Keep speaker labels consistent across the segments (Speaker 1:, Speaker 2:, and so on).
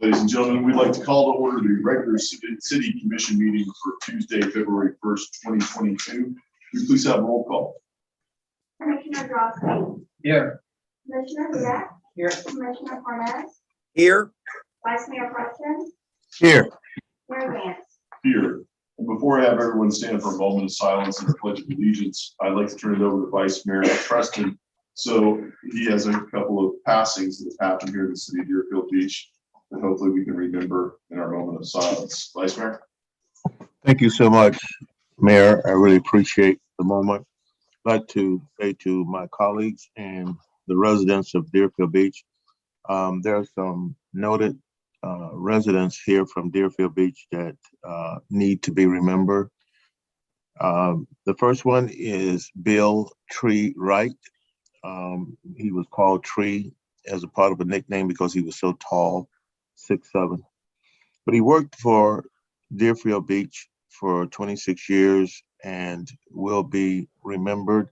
Speaker 1: Ladies and gentlemen, we'd like to call to order the regular city commission meeting for Tuesday, February 1st, 2022. Will you please have a roll call?
Speaker 2: Commissioner Drosky.
Speaker 3: Here.
Speaker 2: Commissioner Hudak.
Speaker 3: Here.
Speaker 2: Commissioner Cornez.
Speaker 4: Here.
Speaker 2: Vice Mayor Preston.
Speaker 4: Here.
Speaker 2: Mayor Vance.
Speaker 1: Here. And before I have everyone stand for a moment of silence and the Pledge of Allegiance, I'd like to turn it over to Vice Mayor Preston. So he has a couple of passings that have happened here in the city of Deerfield Beach that hopefully we can remember in our moment of silence. Vice Mayor.
Speaker 4: Thank you so much, Mayor. I really appreciate the moment. I'd like to say to my colleagues and the residents of Deerfield Beach, there are some noted residents here from Deerfield Beach that need to be remembered. The first one is Bill Tree Wright. He was called Tree as a part of a nickname because he was so tall, 6'7". But he worked for Deerfield Beach for 26 years and will be remembered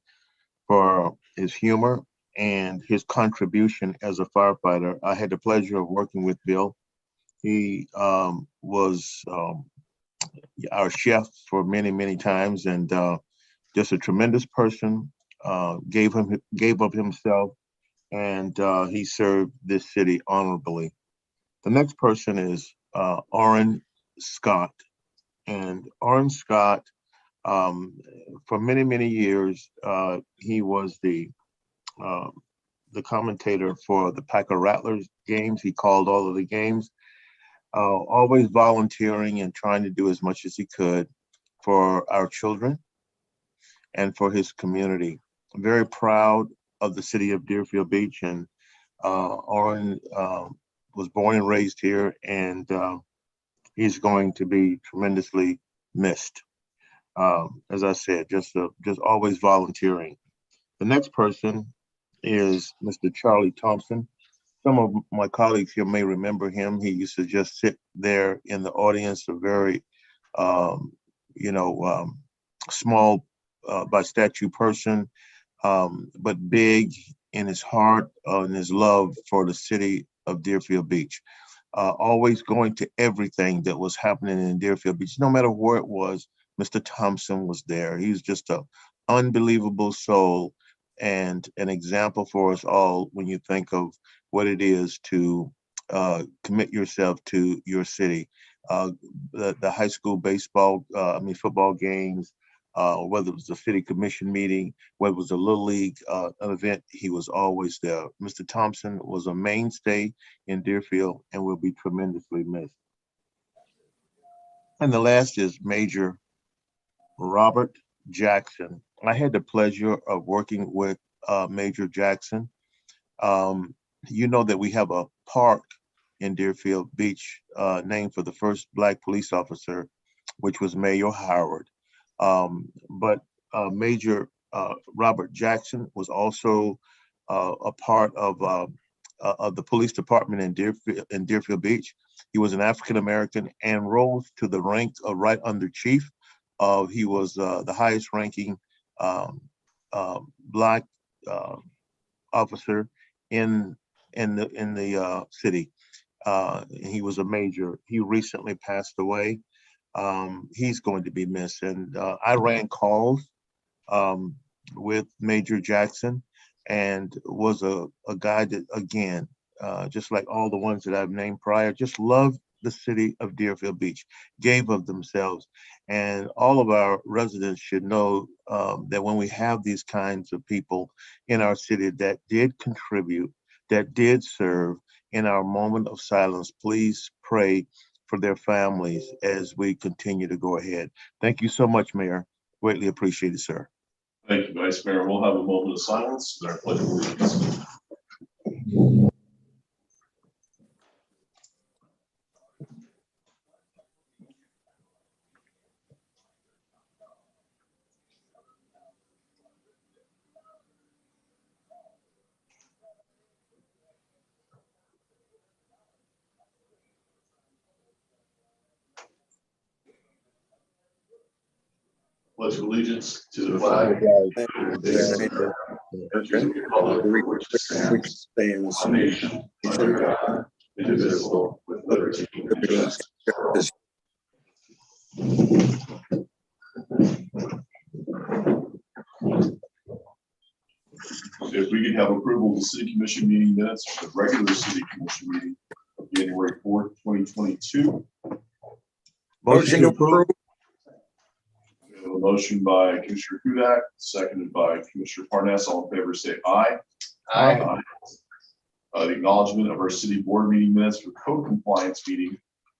Speaker 4: for his humor and his contribution as a firefighter. I had the pleasure of working with Bill. He was our chef for many, many times, and just a tremendous person. Gave up himself, and he served this city honorably. The next person is Orrin Scott, and Orrin Scott, for many, many years, he was the commentator for the Packer Rattlers games. He called all of the games, always volunteering and trying to do as much as he could for our children and for his community. I'm very proud of the city of Deerfield Beach, and Orrin was born and raised here, and he's going to be tremendously missed. As I said, just always volunteering. The next person is Mr. Charlie Thompson. Some of my colleagues here may remember him. He used to just sit there in the audience, a very, small by stature person, but big in his heart and his love for the city of Deerfield Beach. Always going to everything that was happening in Deerfield Beach, no matter where it was. Mr. Thompson was there. He was just an unbelievable soul and an example for us all when you think of what it is to commit yourself to your city. The high school football games, whether it was the city commission meeting, whether it was a little league event, he was always there. Mr. Thompson was a mainstay in Deerfield and will be tremendously missed. And the last is Major Robert Jackson. I had the pleasure of working with Major Jackson. You know that we have a park in Deerfield Beach named for the first Black police officer, which was Mayor Howard. But Major Robert Jackson was also a part of the police department in Deerfield Beach. He was an African-American and rose to the rank of right under chief. He was the highest ranking Black officer in the city. He was a major. He recently passed away. He's going to be missed. And I ran calls with Major Jackson and was a guy that, again, just like all the ones that I've named prior, just loved the city of Deerfield Beach, gave of themselves. And all of our residents should know that when we have these kinds of people in our city that did contribute, that did serve, in our moment of silence, please pray for their families as we continue to go ahead. Thank you so much, Mayor. Greatly appreciated, sir.
Speaker 1: Thank you, Vice Mayor. We'll have a moment of silence with our Pledge of Allegiance. Pledge of allegiance to the flag of the United States of America, which stands one nation, under God, indivisible, with liberty If we could have approval of the city commission meeting minutes for the regular city commission meeting of January 4th, 2022.
Speaker 4: Motion to approve.
Speaker 1: We have a motion by Commissioner Hudak, seconded by Commissioner Parnas. All in favor, say aye.
Speaker 4: Aye.
Speaker 1: The acknowledgement of our city board meeting minutes for code compliance meeting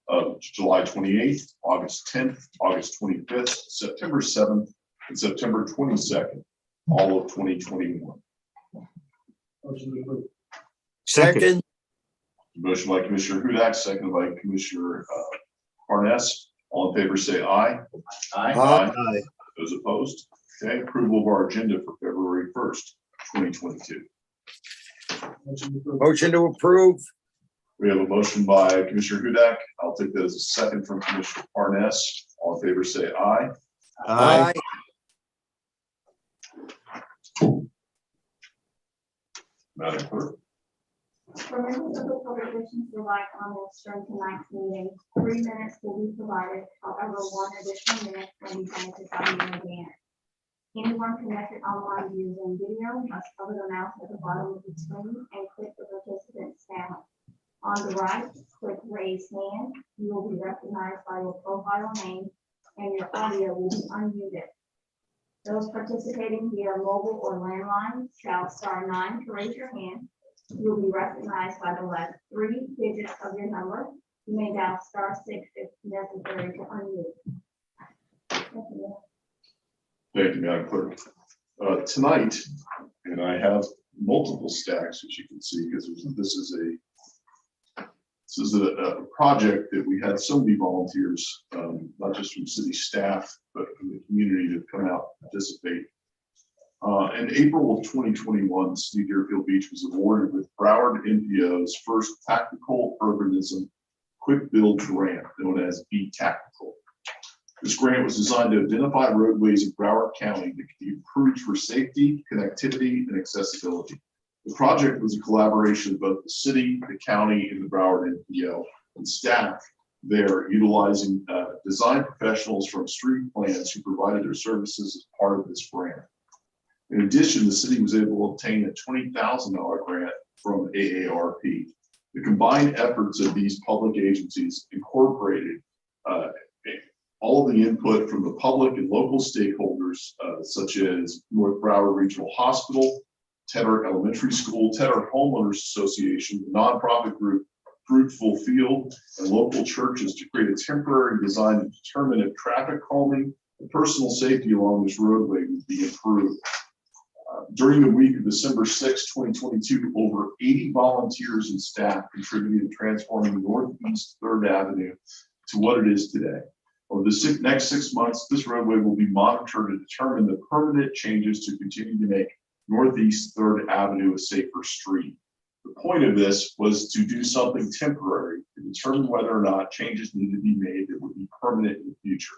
Speaker 1: of July 28th, August 10th, August 25th, September 7th, and September 22nd, all of 2021.
Speaker 3: Second.
Speaker 1: Motion by Commissioner Hudak, seconded by Commissioner Parnas. All in favor, say aye.
Speaker 3: Aye.
Speaker 1: Those opposed? Okay, approval of our agenda for February 1st, 2022.
Speaker 3: Motion to approve.
Speaker 1: We have a motion by Commissioner Hudak. I'll take that as a second from Commissioner Parnas. All in favor, say aye.
Speaker 3: Aye.
Speaker 1: Madam Clerk.
Speaker 2: For members of the public wishing to provide comments during tonight's meeting, 3 minutes will be provided. However, 1 additional minute will be granted by you in advance. Anyone connected online using video must cover the mouse at the bottom of the screen and click the participant's sound. On the right, click raise hand. You will be recognized by your profile name and your audio will be unmuted. Those participating via mobile or landline shall *9 to raise your hand. You will be recognized by the last 3 digits of your number. You may dial *6 if necessary to unmute. Thank you.
Speaker 1: Thank you, Madam Clerk. Tonight, and I have multiple stacks, as you can see, because this is a project that we had so many volunteers, not just from city staff, but from the community to come out and participate. In April of 2021, the city of Deerfield Beach was awarded with Broward NPO's first Tactical Urbanism Quick Build Grant, known as B-Tactical. This grant was designed to identify roadways in Broward County that could be improved for safety, connectivity, and accessibility. The project was a collaboration of both the city, the county, and the Broward NPO, and staff there utilizing design professionals from Street Plans who provided their services as part of this grant. In addition, the city was able to obtain a $20,000 grant from AARP. The combined efforts of these public agencies incorporated all of the input from the public and local stakeholders, such as North Broward Regional Hospital, Tedder Elementary School, Tedder Homeowners Association, the nonprofit group Fruitful Field, and local churches to create a temporary design to determine if traffic calming and personal safety along this roadway would be improved. During the week of December 6, 2022, over 80 volunteers and staff contributed to transforming Northeast 3rd Avenue to what it is today. Over the next 6 months, this roadway will be monitored to determine the permanent changes to continue to make Northeast 3rd Avenue a safer street. The point of this was to do something temporary to determine whether or not changes need to be made that would be permanent in the future.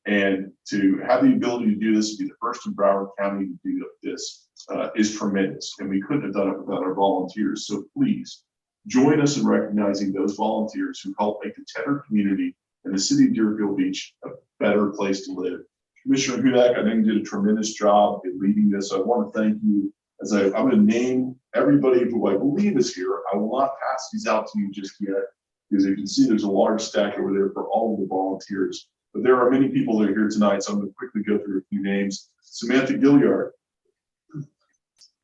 Speaker 1: And to have the ability to do this, to be the first in Broward County to do this is tremendous. And we couldn't have done it without our volunteers. So please join us in recognizing those volunteers who help make the Tedder community and the city of Deerfield Beach a better place to live. Commissioner Hudak, I think you did a tremendous job in leading this. I want to thank you. As I'm going to name everybody who I believe is here. I will not pass these out to you just yet, because you can see there's a large stack over there for all of the volunteers. But there are many people that are here tonight, so I'm going to quickly go through a few names. Samantha Gilliard,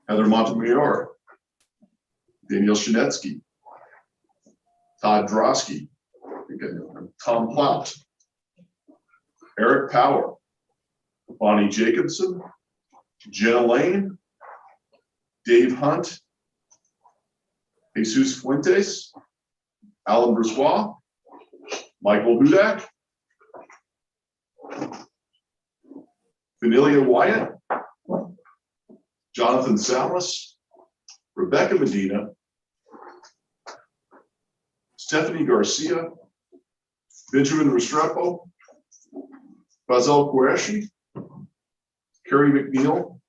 Speaker 1: Heather Montemayor, Danielle Shinetsky, Todd Drosky, Tom Plout, Eric Power, Bonnie Jacobson, Jenna Lane, Dave Hunt, Jesus Fuentes, Alan Brissois, Michael Hudak, Vanilla Wyatt, Jonathan Salas, Rebecca Medina, Stephanie Garcia, Benjamin Restrepo, Fazel Qureshi, Carrie McNeil,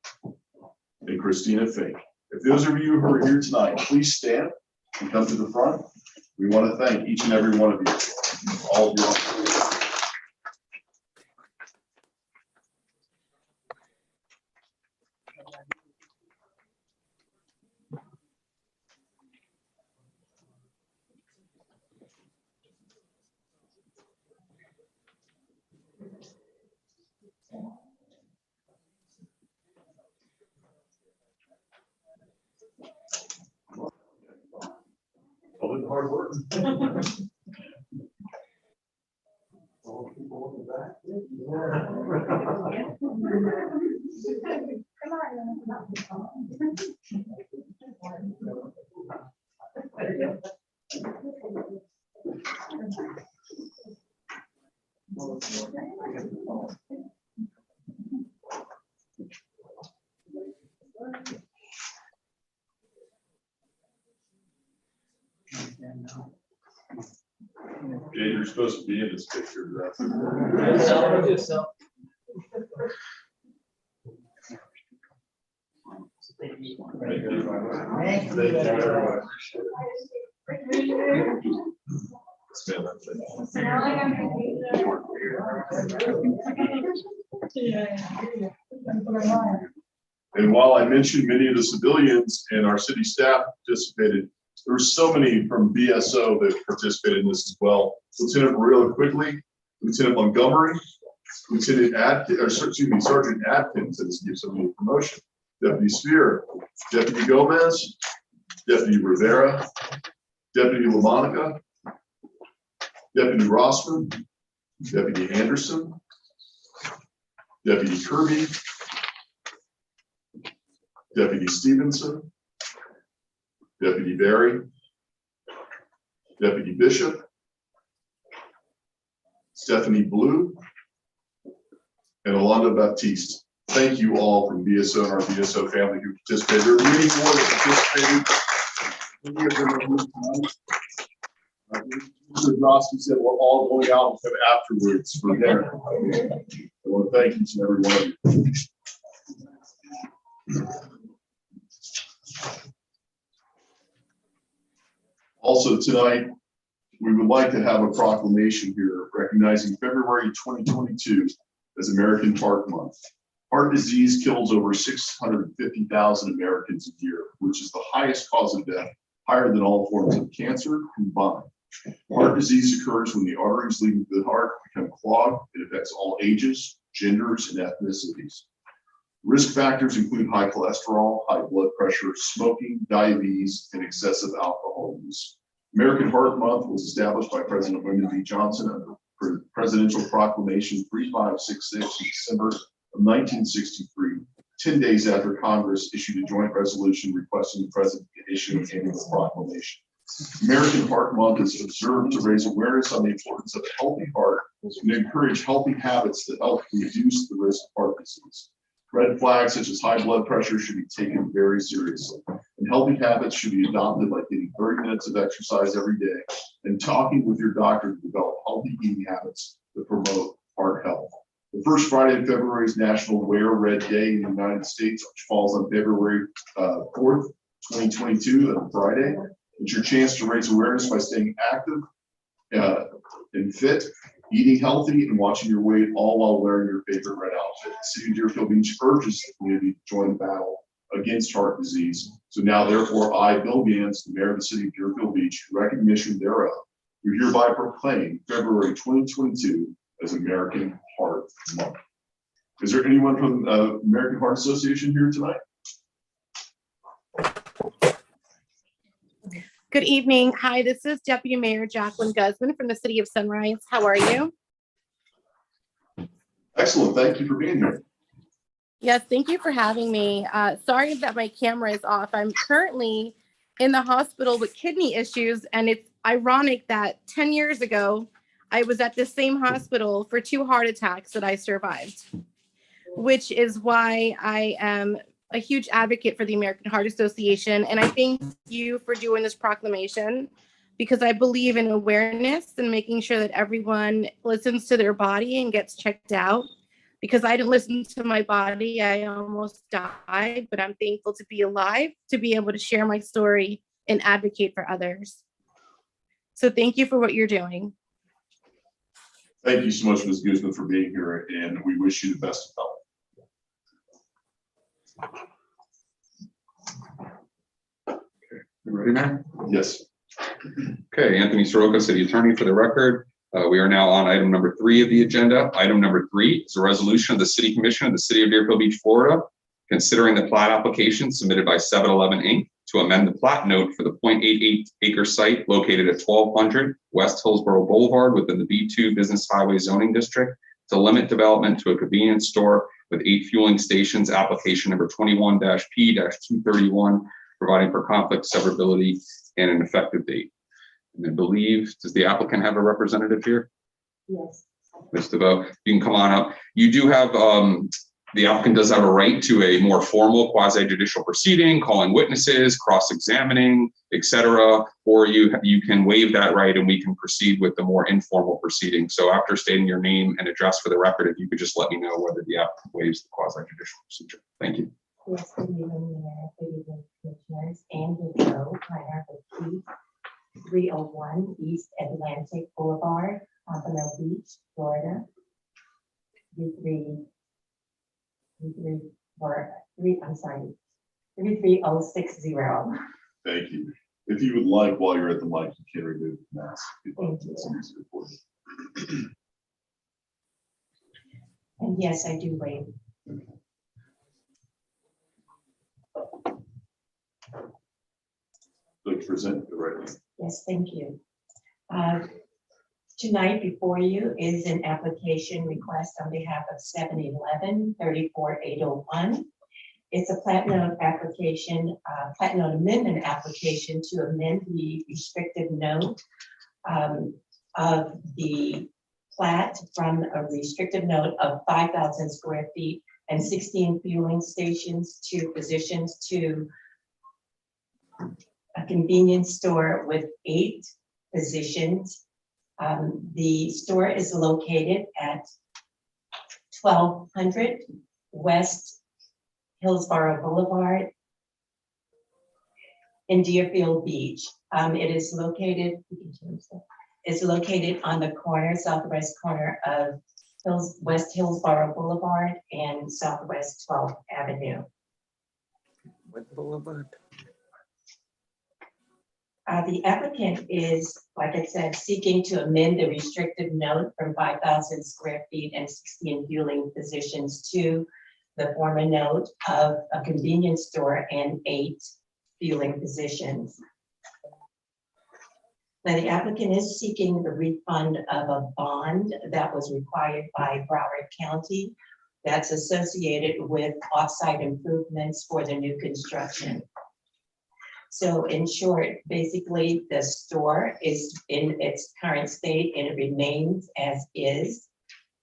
Speaker 1: and Christina Fink. If those of you who are here tonight, please stand. and come to the front. We want to thank each and every one of you, all of you. All the hard work. Yeah, you're supposed to be in this picture. Thank you. Thank you very much. And while I mentioned many of the civilians and our city staff participated, there were so many from BSO that participated in this as well. Lieutenant Murillo quickly, Lieutenant Montgomery, Sergeant Adkins, that gives somebody a promotion, Deputy Spear, Deputy Gomez, Deputy Rivera, Deputy LaMonica, Deputy Rossman, Deputy Anderson, Deputy Kirby, Deputy Stevenson, Deputy Barry, Deputy Bishop, Stephanie Blue, and Alonda Baptiste. Thank you all from BSO and our BSO family who participated. There are many more that participated. Many of them are here tonight. Mr. Drosky said we're all going out with him afterwards for dinner. I want to thank each and every one of you. Also tonight, we would like to have a proclamation here recognizing February 2022 as American Heart Month. Heart disease kills over 650,000 Americans a year, which is the highest cause of death, higher than all forms of cancer combined. Heart disease occurs when the arteries leading to the heart become clogged. It affects all ages, genders, and ethnicities. Risk factors include high cholesterol, high blood pressure, smoking, diabetes, and excessive alcohol use. American Heart Month was established by President Lyndon B. Johnson under Presidential Proclamation 3566 in December of 1963, 10 days after Congress issued a joint resolution requesting the President to issue an annual proclamation. American Heart Month is observed to raise awareness on the importance of a healthy heart and encourage healthy habits that help reduce the risk of heart disease. Red flags such as high blood pressure should be taken very seriously, and healthy habits should be adopted like getting 30 minutes of exercise every day and talking with your doctor to develop healthy eating habits that promote heart health. The first Friday in February is National Wear Red Day in the United States, which falls on February 4th, 2022, on Friday. It's your chance to raise awareness by staying active and fit, eating healthy, and watching your weight, all while wearing your favorite red outfit. The City of Deerfield Beach urges the community to join the battle against heart disease. So now, therefore, I, Bill Gans, the Mayor of the City of Deerfield Beach, in recognition thereof, do hereby proclaim February 2022 as American Heart Month. Is there anyone from the American Heart Association here tonight?
Speaker 5: Good evening. Hi, this is Deputy Mayor Jacqueline Guzman from the City of Sunrise. How are you?
Speaker 1: Excellent. Thank you for being here.
Speaker 5: Yes, thank you for having me. Sorry that my camera is off. I'm currently in the hospital with kidney issues, and it's ironic that 10 years ago, I was at the same hospital for 2 heart attacks that I survived, which is why I am a huge advocate for the American Heart Association. And I thank you for doing this proclamation, because I believe in awareness and making sure that everyone listens to their body and gets checked out. Because I didn't listen to my body, I almost died, but I'm thankful to be alive, to be able to share my story and advocate for others. So thank you for what you're doing.
Speaker 1: Thank you so much, Ms. Guzman, for being here, and we wish you the best of health.
Speaker 6: You ready, Mayor?
Speaker 1: Yes.
Speaker 6: Okay, Anthony Soroka, City Attorney, for the record. We are now on item number 3 of the agenda. Item number 3 is a resolution of the City Commission of the City of Deerfield Beach, Florida, considering the plat application submitted by 7-Eleven Inc. to amend the plat note for the 0.88 acre site located at 1200 West Hillsborough Boulevard within the B2 Business Highway Zoning District to limit development to a convenience store with 8 fueling stations, application number 21-P-231, providing for conflict severability and an effective date. And I believe, does the applicant have a representative here?
Speaker 2: Yes.
Speaker 6: Ms. DeVoe, you can come on up. You do have, the applicant does have a right to a more formal quasi-judicial proceeding, calling witnesses, cross-examining, etc. Or you can waive that right and we can proceed with the more informal proceeding. So after stating your name and address for the record, if you could just let me know whether the applicant waives the quasi-judicial procedure. Thank you.
Speaker 7: Yes, good evening, Mayor, good evening, Commissioners, and Joe, Planner of Keith, 301 East Atlantic Boulevard, Pompano Beach, Florida. 33060.
Speaker 1: Thank you. If you would like, while you're at the mic, you can remove the mask.
Speaker 7: Thank you.
Speaker 1: It's easier for you.
Speaker 7: And yes, I do waive.
Speaker 1: Like to present the right.
Speaker 7: Yes, thank you. Tonight before you is an application request on behalf of 7-Eleven 34801. It's a plat note application, plat note amendment application to amend the restrictive note of the plat from a restrictive note of 5,000 square feet and 16 fueling stations to positions to a convenience store with 8 positions. The store is located at 1200 West Hillsborough Boulevard in Deerfield Beach. It is located, it's located on the corner, southwest corner of West Hillsborough Boulevard and Southwest 12th Avenue.
Speaker 3: What boulevard?
Speaker 7: The applicant is, like I said, seeking to amend the restrictive note from 5,000 square feet and 16 fueling positions to the former note of a convenience store and 8 fueling positions. Now, the applicant is seeking the refund of a bond that was required by Broward County that's associated with offsite improvements for the new construction. So in short, basically the store is in its current state and it remains as is.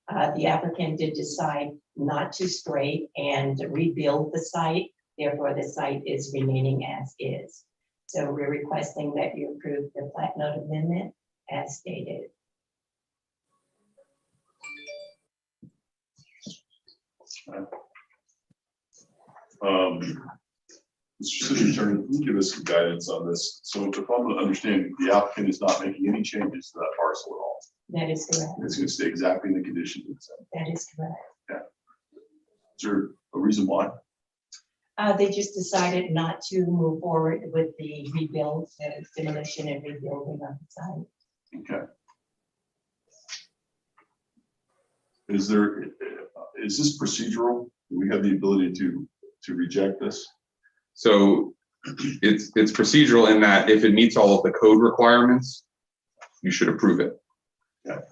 Speaker 7: The applicant did decide not to scrape and rebuild the site. Therefore, the site is remaining as is. So we're requesting that you approve the plat note amendment as stated.
Speaker 1: Mr. City Attorney, can you give us some guidance on this? So if I'm understanding, the applicant is not making any changes to that parcel at all.
Speaker 7: That is correct.
Speaker 1: It's going to stay exactly in the condition it's in.
Speaker 7: That is correct.
Speaker 1: Is there a reason why?
Speaker 7: They just decided not to move forward with the rebuild, the demolition and rebuilding of the site.
Speaker 1: Okay. Is this procedural? Do we have the ability to reject this?
Speaker 6: So it's procedural in that if it meets all of the code requirements, you should approve it.
Speaker 1: Okay.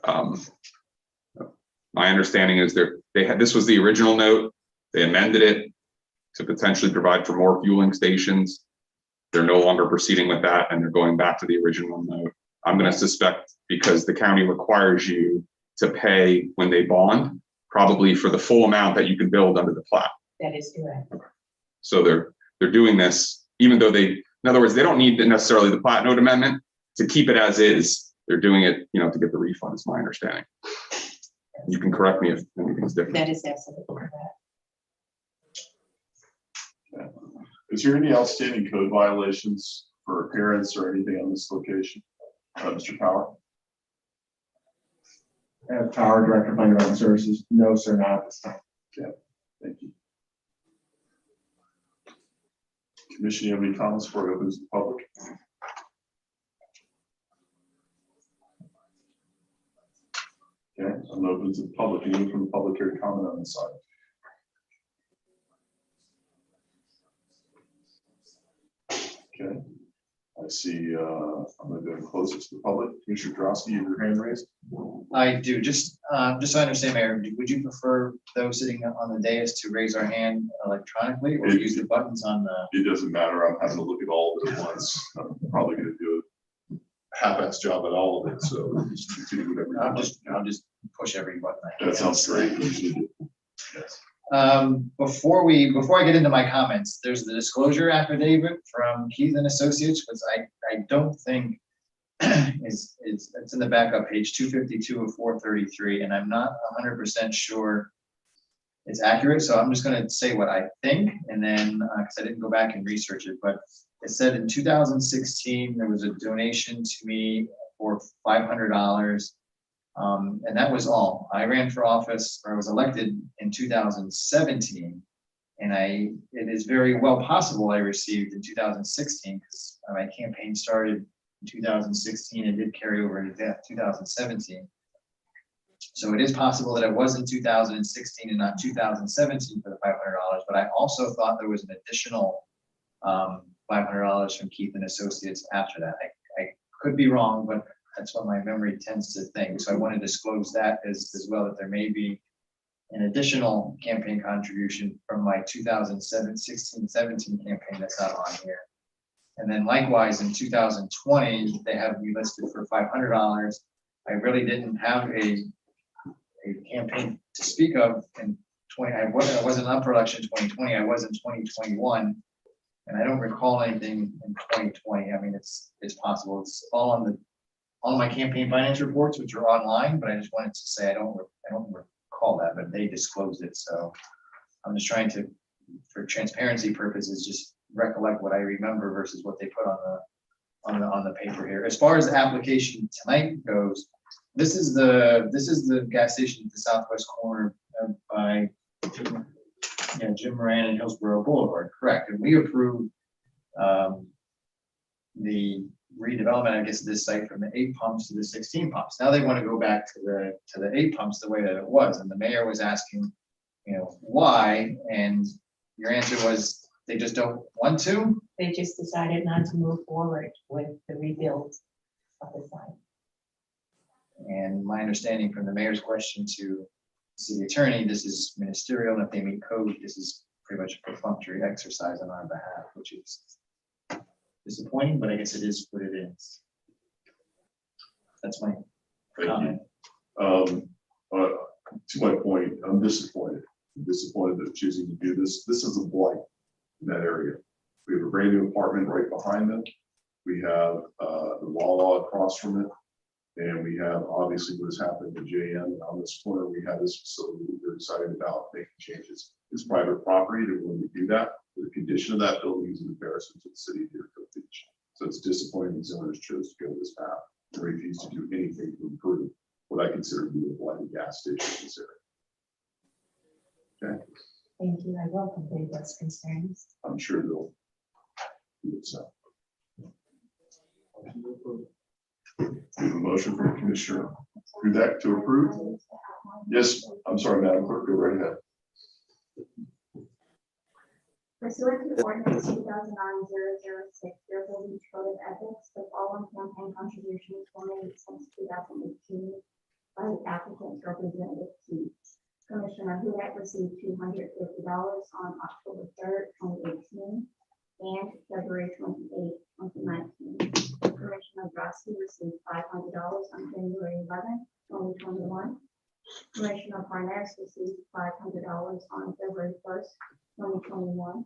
Speaker 6: My understanding is this was the original note. They amended it to potentially provide for more fueling stations. They're no longer proceeding with that and they're going back to the original note. I'm going to suspect because the county requires you to pay when they bond, probably for the full amount that you can build under the plat.
Speaker 7: That is correct.
Speaker 6: So they're doing this, even though in other words, they don't need necessarily the plat note amendment to keep it as is. They're doing it, to get the refund, is my understanding. You can correct me if anything's different.
Speaker 7: That is absolutely correct.
Speaker 1: Is there any outstanding code violations for appearance or anything on this location? Mr. Power?
Speaker 8: Power Director, Plan Development Services. No, sir, not at this time.
Speaker 1: Thank you. Commission, you have any comments before it opens to the public? Okay, I'm open to the public. Anyone from the public here to comment on this item? Okay, I see, I'm gonna go closest to the public. Commissioner Drosky, you have your hand raised?
Speaker 9: I do, just so I understand, Mayor, would you prefer those sitting on the dais to raise our hand electronically or use the buttons on the?
Speaker 1: It doesn't matter. I'm having to look at all of it at once. I'm probably gonna do a half-ass job at all of it, so just do whatever. you
Speaker 9: I'll
Speaker 1: want.
Speaker 9: just push every button. I
Speaker 1: That
Speaker 9: can.
Speaker 1: sounds great. Usually do. Yes.
Speaker 9: Before I get into my comments, there's the disclosure affidavit from Keith and Associates, which I don't think is it's in the backup page 252 of 433, and I'm not 100% sure it's accurate. So I'm just going to say what I think, and then because I didn't go back and research it, but it said in 2016 there was a donation to me for $500. And that was all. I ran for office, or I was elected in 2017. And it is very well possible I received in 2016 because my campaign started in 2016 and did carry over into 2017. So it is possible that it was in 2016 and not 2017 for the $500, but I also thought there was an additional $500 from Keith and Associates after that. I could be wrong, but that's what my memory tends to think. So I want to disclose that as well, that there may be an additional campaign contribution from my 2016-17 campaign that's not on here. And then likewise in 2020, they have me listed for $500. I really didn't have a campaign to speak of in 20. I wasn't on production 2020. I was in 2021. And I don't recall anything in 2020. I mean, it's possible. It's all on my campaign finance reports, which are online, but I just wanted to say I don't recall that, but they disclosed it. So I'm just trying to, for transparency purposes, just recollect what I remember versus what they put on the paper here. As far as the application tonight goes, this is the gas station at the southwest corner by Jim Moran and Hillsborough Boulevard, correct? And we approved the redevelopment, I guess, of this site from the 8 pumps to the 16 pumps. Now they want to go back to the 8 pumps the way that it was. And the mayor was asking, why? And your answer was they just don't want to.
Speaker 7: They just decided not to move forward with the rebuild of the site.
Speaker 9: And my understanding from the mayor's question to city attorney, this is ministerial, and if they meet code, this is pretty much a perfunctory exercise on our behalf, which is disappointing, but I guess it is what it is. That's my comment.
Speaker 1: To my point, I'm disappointed. I'm disappointed that choosing to do this. This is a blight in that area. We have a brand new apartment right behind them. We have the Wawa across from it. And we have obviously what has happened to JM. On this corner, we have this facility that we're excited about making changes. It's private property. They're willing to do that. The condition of that building is an embarrassment to the city of Deerfield Beach. So it's disappointing these owners chose to go this path and refuse to do anything to improve what I consider to be a blighted gas station in this area. Okay,
Speaker 7: Thank you. I will convey those concerns.
Speaker 1: I'm sure they'll do it so. We have a motion from Commissioner Hudak to approve. Yes, I'm sorry, Madam Clerk, go right ahead.
Speaker 2: Pursuant to ordinance 2009-006, Deerfield Beach Code of Ethics, the following campaign contributions were made since 2018 by the applicant's representative Keith. Commissioner Hudak received $250 on October 3rd, 2018, and February 28th, 2019. Commissioner Drosky received $500 on January 11th, 2021. Commissioner Parnas received $500 on February 1st, 2021.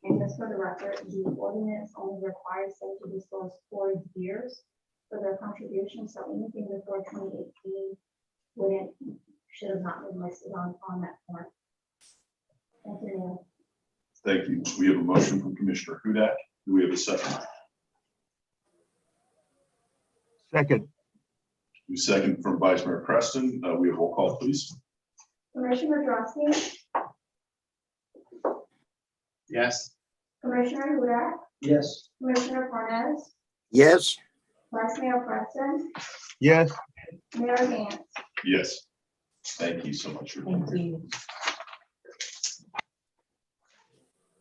Speaker 2: And just for the record, the ordinance only requires them to disclose 4 years for their contribution. So anything before 2018 should have not been listed on that form. Thank you, Mayor.
Speaker 1: Thank you. We have a motion from Commissioner Hudak. Do we have a second?
Speaker 4: Second.
Speaker 1: We second from Vice Mayor Preston. We have roll call, please.
Speaker 2: Commissioner Drosky,
Speaker 9: Yes.
Speaker 2: Commissioner Hudak,
Speaker 8: Yes.
Speaker 2: Commissioner Parnas,
Speaker 3: yes,
Speaker 2: Vice Mayor Preston,
Speaker 4: Yes.
Speaker 2: Mayor Gantz.
Speaker 1: Yes. Thank you so much.
Speaker 7: Thank you.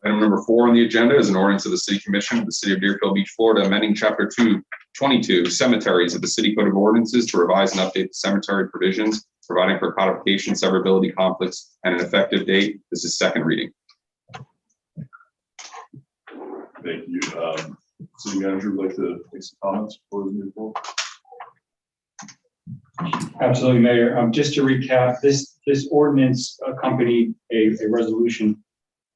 Speaker 6: Item number 4 on the agenda is an ordinance of the City Commission of the City of Deerfield Beach, Florida, amending Chapter 222 Cemeteries of the City Code of Ordinances to revise and update the cemetery provisions, providing for codification, severability, conflicts, and an effective date. This is second reading.
Speaker 1: Thank you. City Manager would like to make some comments before we move forward.
Speaker 8: Absolutely, Mayor. Just to recap, this ordinance accompanied a resolution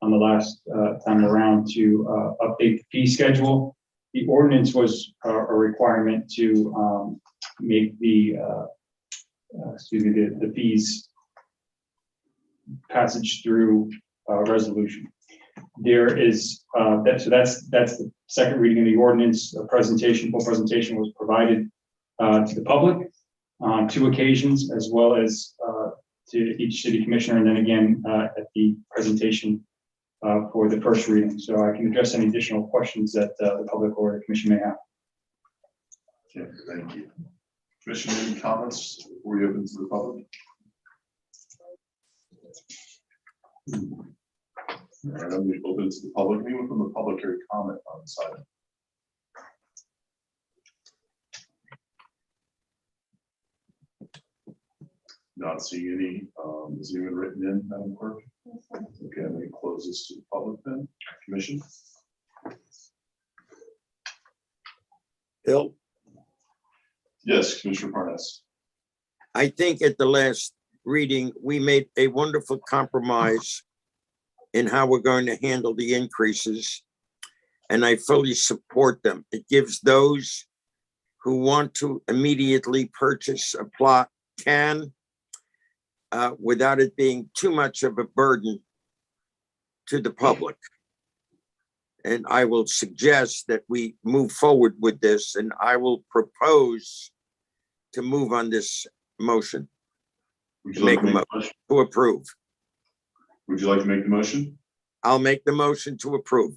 Speaker 8: on the last time around to update the fee schedule. The ordinance was a requirement to make the the fees passage through resolution. There is that's the second reading of the ordinance. A full presentation was provided to the public on 2 occasions, as well as to each city commissioner, and then again at the presentation for the first reading. So I can address any additional questions that the public or the commission may have.
Speaker 1: Okay, thank you. Commissioner, any comments before we open to the public? All right, I'm going to open to the public. Anyone from the public care comment on this item? Not seeing any. Is anyone written in, Madam Clerk? Okay, I'm going to close this to the public then. Commission?
Speaker 3: Bill,
Speaker 1: Yes, Commissioner Parnas.
Speaker 3: I think at the last reading, we made a wonderful compromise in how we're going to handle the increases, and I fully support them. It gives those who want to immediately purchase a plot can, without it being too much of a burden to the public. And I will suggest that we move forward with this, and I will propose to move on this motion,
Speaker 1: Would you like to make the motion?
Speaker 3: to approve.
Speaker 1: Would you like to make the motion?
Speaker 3: I'll make the motion to approve.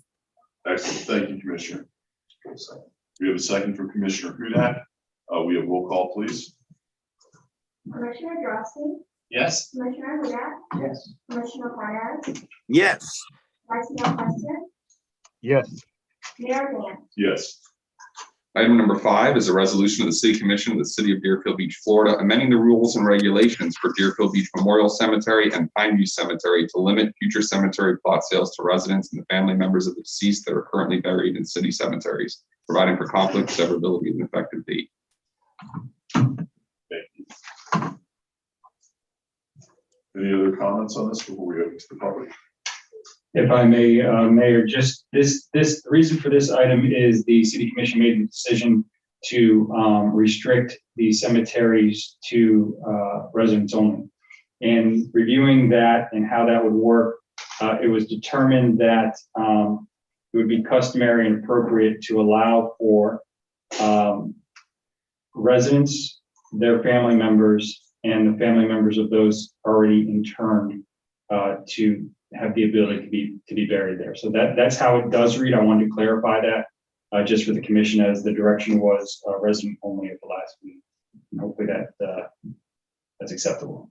Speaker 1: Excellent. Thank you, Commissioner. We have a second from Commissioner Hudak. We have roll call, please.
Speaker 2: Commissioner Drosky,
Speaker 9: Yes.
Speaker 2: Commissioner Hudak,
Speaker 8: Yes.
Speaker 2: Commissioner Parnas,
Speaker 3: Yes,
Speaker 2: Vice Mayor Preston,
Speaker 4: Yes.
Speaker 2: Mayor Gantz.
Speaker 1: Yes.
Speaker 6: Item number 5 is a resolution of the City Commission of the City of Deerfield Beach, Florida, amending the rules and regulations for Deerfield Beach Memorial Cemetery and Pineview Cemetery to limit future cemetery plot sales to residents and the family members of the deceased that are currently buried in city cemeteries, providing for conflict, severability, and effective date.
Speaker 1: Thank you. Any other comments on this before we open to the public?
Speaker 8: If I may, Mayor, just the reason for this item is the city commission made the decision to restrict the cemeteries to residents only. In reviewing that and how that would work, it was determined that it would be customary and appropriate to allow for residents, their family members, and the family members of those already interned to have the ability to be buried there. So that's how it does read. I wanted to clarify that just for the commission, as the direction was resident only at the last meeting. And hopefully that's acceptable.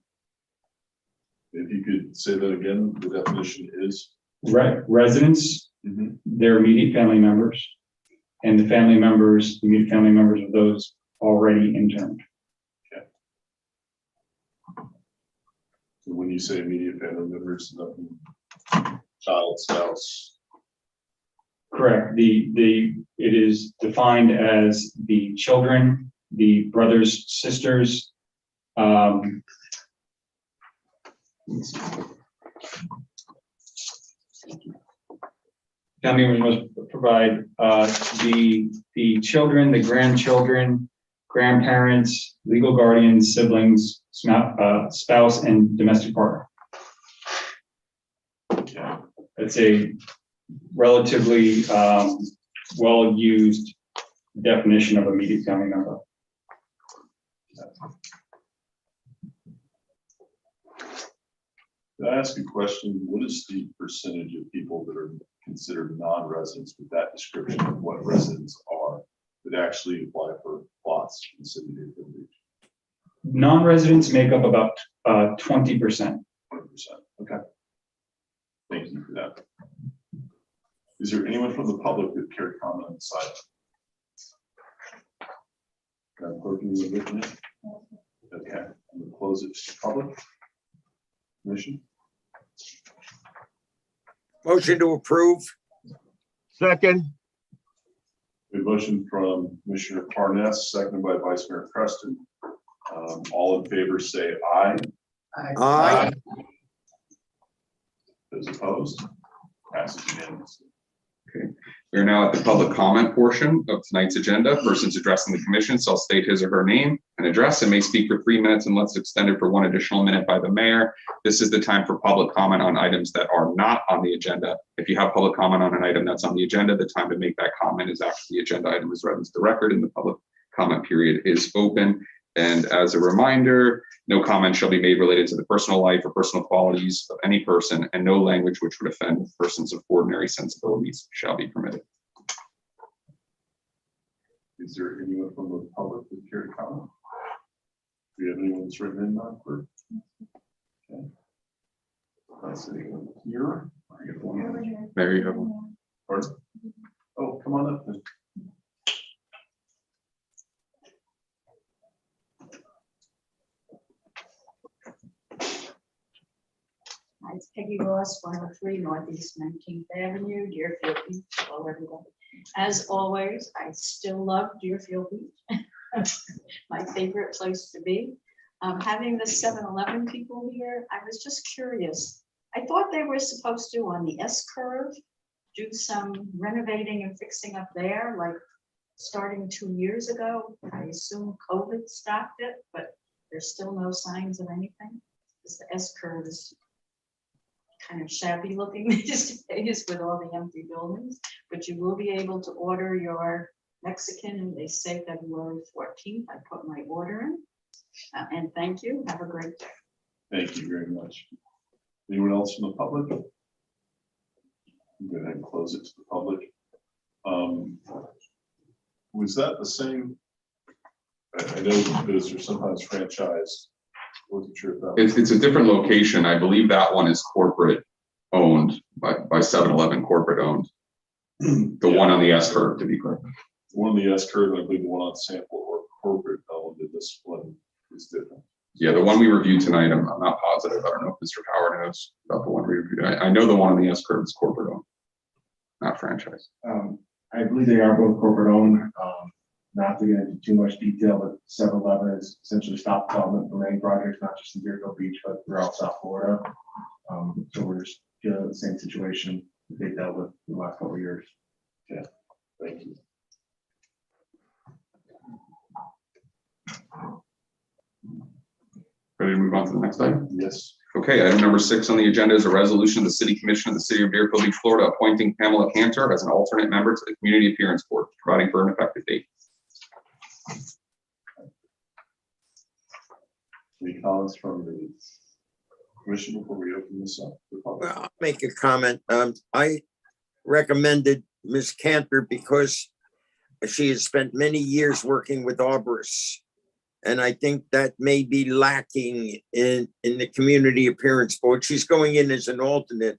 Speaker 1: If you could say that again, the definition is?
Speaker 8: Residents, their immediate family members, and the family members, immediate family members of those already interned.
Speaker 1: So when you say immediate family members, nothing, child, spouse.
Speaker 8: Correct. It is defined as the children, the brothers, sisters. Family members must provide the children, the grandchildren, grandparents, legal guardians, siblings, spouse, and domestic partner.
Speaker 1: Okay.
Speaker 8: It's a relatively well-used definition of immediate family member.
Speaker 1: Can I ask a question? What is the percentage of people that are considered non-residents with that description of what residents are that actually apply for plots in the city of Deerfield Beach?
Speaker 8: Non-residents make up about 20%.
Speaker 1: 20%. Okay. Thank you for that. Is there anyone from the public that care to comment on the side? Madam Clerk, can you admit me? Okay, I'm gonna close it to the public. Commission,
Speaker 3: Motion to approve.
Speaker 4: Second,
Speaker 1: a motion from Commissioner Parnas, seconded by Vice Mayor Preston. All in favor, say aye.
Speaker 3: Aye.
Speaker 1: Those opposed? Passes unanimously.
Speaker 6: We are now at the public comment portion of tonight's agenda. Persons addressing the commission shall state his or her name and address and may speak for 3 minutes unless extended for 1 additional minute by the mayor. This is the time for public comment on items that are not on the agenda. If you have public comment on an item that's on the agenda, the time to make that comment is after the agenda item is read into the record and the public comment period is open. And as a reminder, no comment shall be made related to the personal life or personal qualities of any person, and no language which would offend persons of ordinary sensibilities shall be permitted.
Speaker 1: Is there anyone from the public that care to comment? Do we have anyone that's written in on for? Okay. That's anyone here. I get one.
Speaker 6: There you have one.
Speaker 1: Pardon? Oh, come on up then.
Speaker 10: It's Peggy Ross, 103 Northeast 19th Avenue, Deerfield Beach. Hello, everybody. As always, I still love Deerfield Beach. My favorite place to be. Having the 7-Eleven people here, I was just curious. I thought they were supposed to, on the S curve, do some renovating and fixing up there, like starting 2 years ago. I assume COVID stopped it, but there's still no signs of anything. Because the S curve is kind of shabby looking these days with all the empty buildings, but you will be able to order your Mexican, and they say February 14th. I put my order in. And thank you. Have a great day.
Speaker 1: Thank you very much. Anyone else from the public? I'm going to close it to the public. Was that the same? I know those are sometimes franchised. Wasn't sure if that was.
Speaker 6: It's a different location. I believe that one is corporate owned by 7-Eleven, corporate owned. The one on the S curve, to be clear.
Speaker 1: The one on the S curve, I believe the one on Sample or corporate owned, and this one is different.
Speaker 6: Yeah, the one we reviewed tonight, I'm not positive. I don't know if Mr. Power knows about the one we reviewed. I know the one on the S curve is corporate owned, not franchise.
Speaker 11: I believe they are both corporate owned. Not to get into too much detail, but 7-Eleven has essentially stopped development for many projects, not just in Deerfield Beach, but throughout South Florida. So we're just dealing with the same situation that they dealt with in the last couple of years.
Speaker 1: Yeah, thank you.
Speaker 6: Ready to move on to the next item?
Speaker 1: Yes.
Speaker 6: Okay, item number 6 on the agenda is a resolution of the City Commission of the City of Deerfield Beach, Florida, appointing Pamela Cantor as an alternate member to the Community Appearance Board, providing for an effective date.
Speaker 1: Any comments from the commission before we open this up? To the public?
Speaker 3: Well, I'll make a comment. I recommended Ms. Cantor because she has spent many years working with arborists. And I think that may be lacking in the Community Appearance Board. She's going in as an alternate,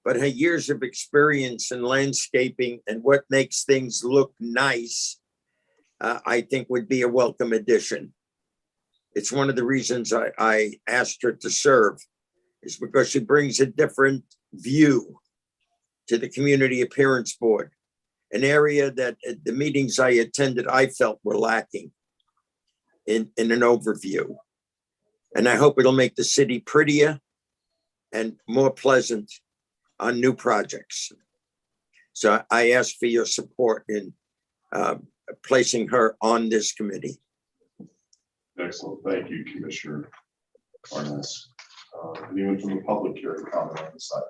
Speaker 3: but her years of experience in landscaping and what makes things look nice, I think would be a welcome addition. It's one of the reasons I asked her to serve, is because she brings a different view to the Community Appearance Board, an area that at the meetings I attended, I felt were lacking in an overview. And I hope it'll make the city prettier and more pleasant on new projects. So I ask for your support in placing her on this committee.
Speaker 1: Excellent. Thank you, Commissioner Parnas. Anyone from the public here to comment on this item?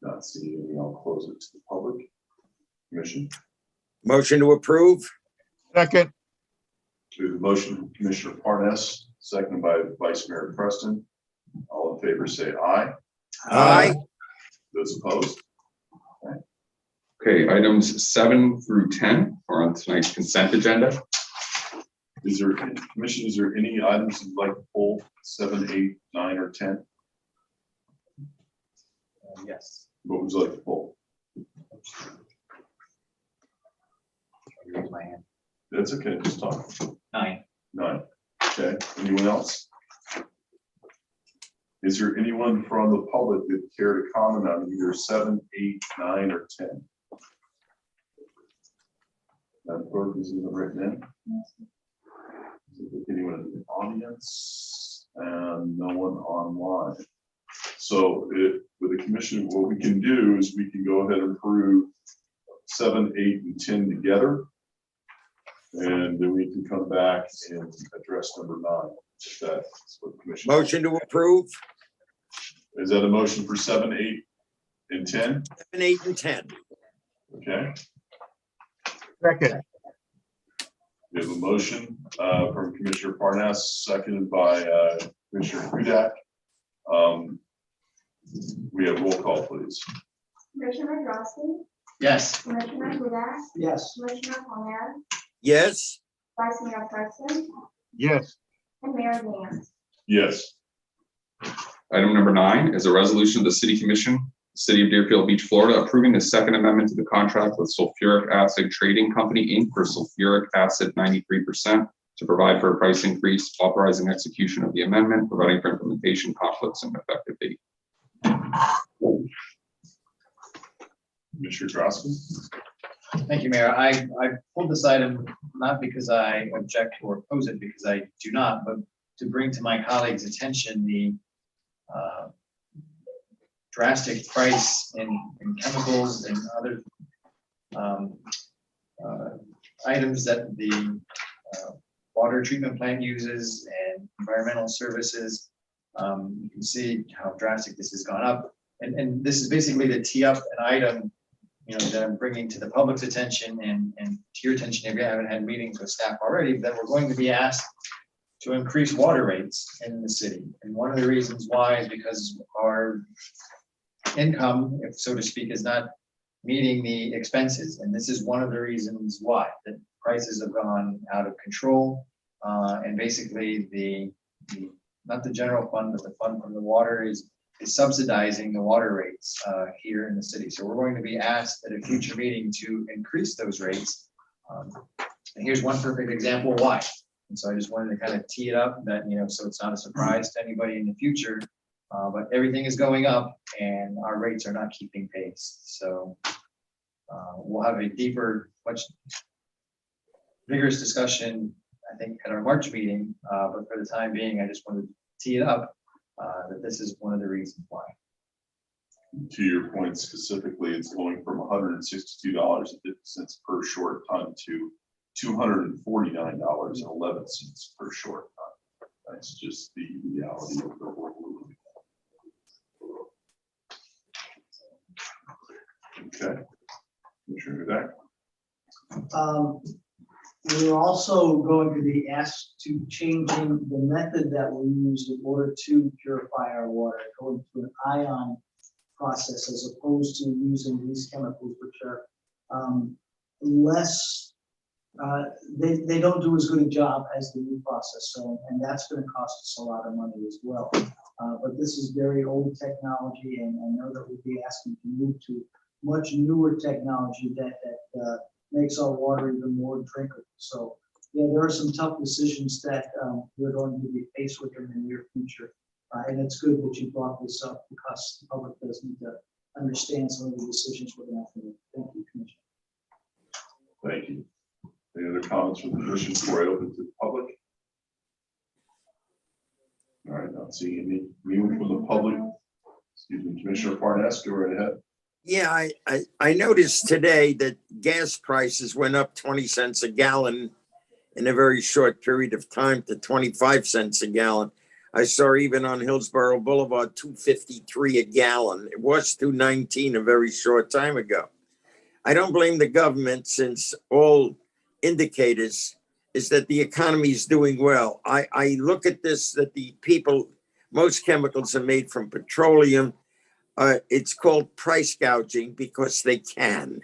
Speaker 1: Not seeing any, I'll close it to the public. Commission.
Speaker 3: Motion to approve?
Speaker 4: second,
Speaker 1: To the motion from Commissioner Parnas, seconded by Vice Mayor Preston. All in favor, say aye.
Speaker 3: Aye.
Speaker 1: Those opposed?
Speaker 6: Okay, items 7 through 10 are on tonight's consent agenda.
Speaker 1: Is there, Commission, is there any items you'd like to pull, 7, 8, 9, or 10?
Speaker 9: Yes.
Speaker 1: What would you like to pull?
Speaker 9: Raise my hand.
Speaker 1: That's okay, just talk.
Speaker 9: 9.
Speaker 1: 9. Okay, anyone else? Is there anyone from the public that care to comment on either 7, 8, 9, or 10? That clerk is in the written in. Is there anyone in the audience? And no one online. So with the commission, what we can do is we can go ahead and approve 7, 8, and 10 together. And then we can come back and address number 9. If that's what the commission.
Speaker 3: Motion to approve,
Speaker 1: Is that a motion for 7, 8, and 10?
Speaker 3: 7, 8, and 10.
Speaker 1: Okay,
Speaker 4: Second.
Speaker 1: we have a motion from Commissioner Parnas, seconded by Commissioner Hudak. We have roll call, please.
Speaker 2: Commissioner Drosky,
Speaker 9: Yes.
Speaker 2: Commissioner Hudak,
Speaker 11: Yes.
Speaker 2: Commissioner Parnas,
Speaker 3: Yes,
Speaker 2: Vice Mayor Preston,
Speaker 4: Yes.
Speaker 2: and Mayor Dan.
Speaker 1: Yes.
Speaker 6: Item number 9 is a resolution of the City Commission, City of Deerfield Beach, Florida, approving the second amendment to the contract with Sulfuric Acid Trading Company, Inc. for sulfuric acid 93% to provide for a price increase, authorizing execution of the amendment, providing for implementation, conflicts, and effective date.
Speaker 1: Commissioner Drosky?
Speaker 9: Thank you, Mayor. I pulled this item not because I object or oppose it, because I do not, but to bring to my colleagues' attention the drastic price in chemicals and other items that the water treatment plant uses and environmental services. You can see how drastic this has gone up. And this is basically to tee up an item, that I'm bringing to the public's attention and to your attention if you haven't had meetings with staff already, that we're going to be asked to increase water rates in the city. And one of the reasons why is because our income, if so to speak, is not meeting the expenses. And this is one of the reasons why the prices have gone out of control. And basically not the general fund, but the fund from the water is subsidizing the water rates here in the city. So we're going to be asked at a future meeting to increase those rates. And here's one perfect example why. And so I just wanted to kind of tee it up that, so it's not a surprise to anybody in the future, but everything is going up and our rates are not keeping pace. So we'll have a deeper, much vigorous discussion, I think, at our March meeting. But for the time being, I just wanted to tee it up that this is one of the reasons why.
Speaker 1: To your point specifically, it's going from $162.50 per short ton to $249.11 per short ton. That's just the reality of the world. Okay. Commissioner Hudak?
Speaker 12: We're also going to be asked to changing the method that we use in order to purify our water, going to an ion process as opposed to using these chemicals, which are less, they don't do as good a job as the new process. So, and that's going to cost us a lot of money as well. But this is very old technology, and I know that we'll be asking to move to much newer technology that makes our water even more drinkable. So yeah, there are some tough decisions that we're going to be faced with in the near future. And it's good that you brought this up because the public does need to understand some of the decisions we're going to have to make. Thank you, Commissioner.
Speaker 1: Thank you. Any other comments from the commission before I open to the public? All right, not seeing anyone from the public. Excuse me, Commissioner Parnas, go right ahead.
Speaker 3: yeah, I noticed today that gas prices went up 20 cents a gallon in a very short period of time to 25 cents a gallon. I saw even on Hillsborough Boulevard, $2.53 a gallon. It was $2.19 a very short time ago. I don't blame the government, since all indicators is that the economy is doing well. I look at this, that the people, most chemicals are made from petroleum. It's called price gouging because they can.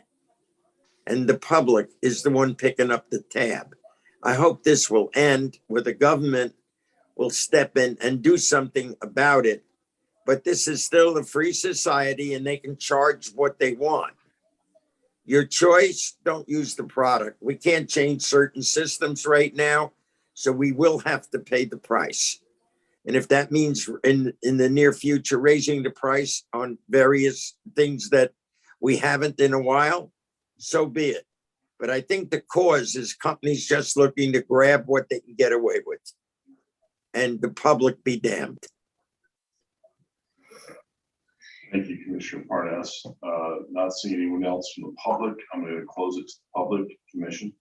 Speaker 3: And the public is the one picking up the tab. I hope this will end where the government will step in and do something about it. But this is still a free society and they can charge what they want. Your choice, don't use the product. We can't change certain systems right now, so we will have to pay the price. And if that means in the near future, raising the price on various things that we haven't in a while, so be it. But I think the cause is companies just looking to grab what they can get away with. And the public be damned.
Speaker 1: Thank you, Commissioner Parnas. Not seeing anyone else from the public, I'm going to close it to the public commission.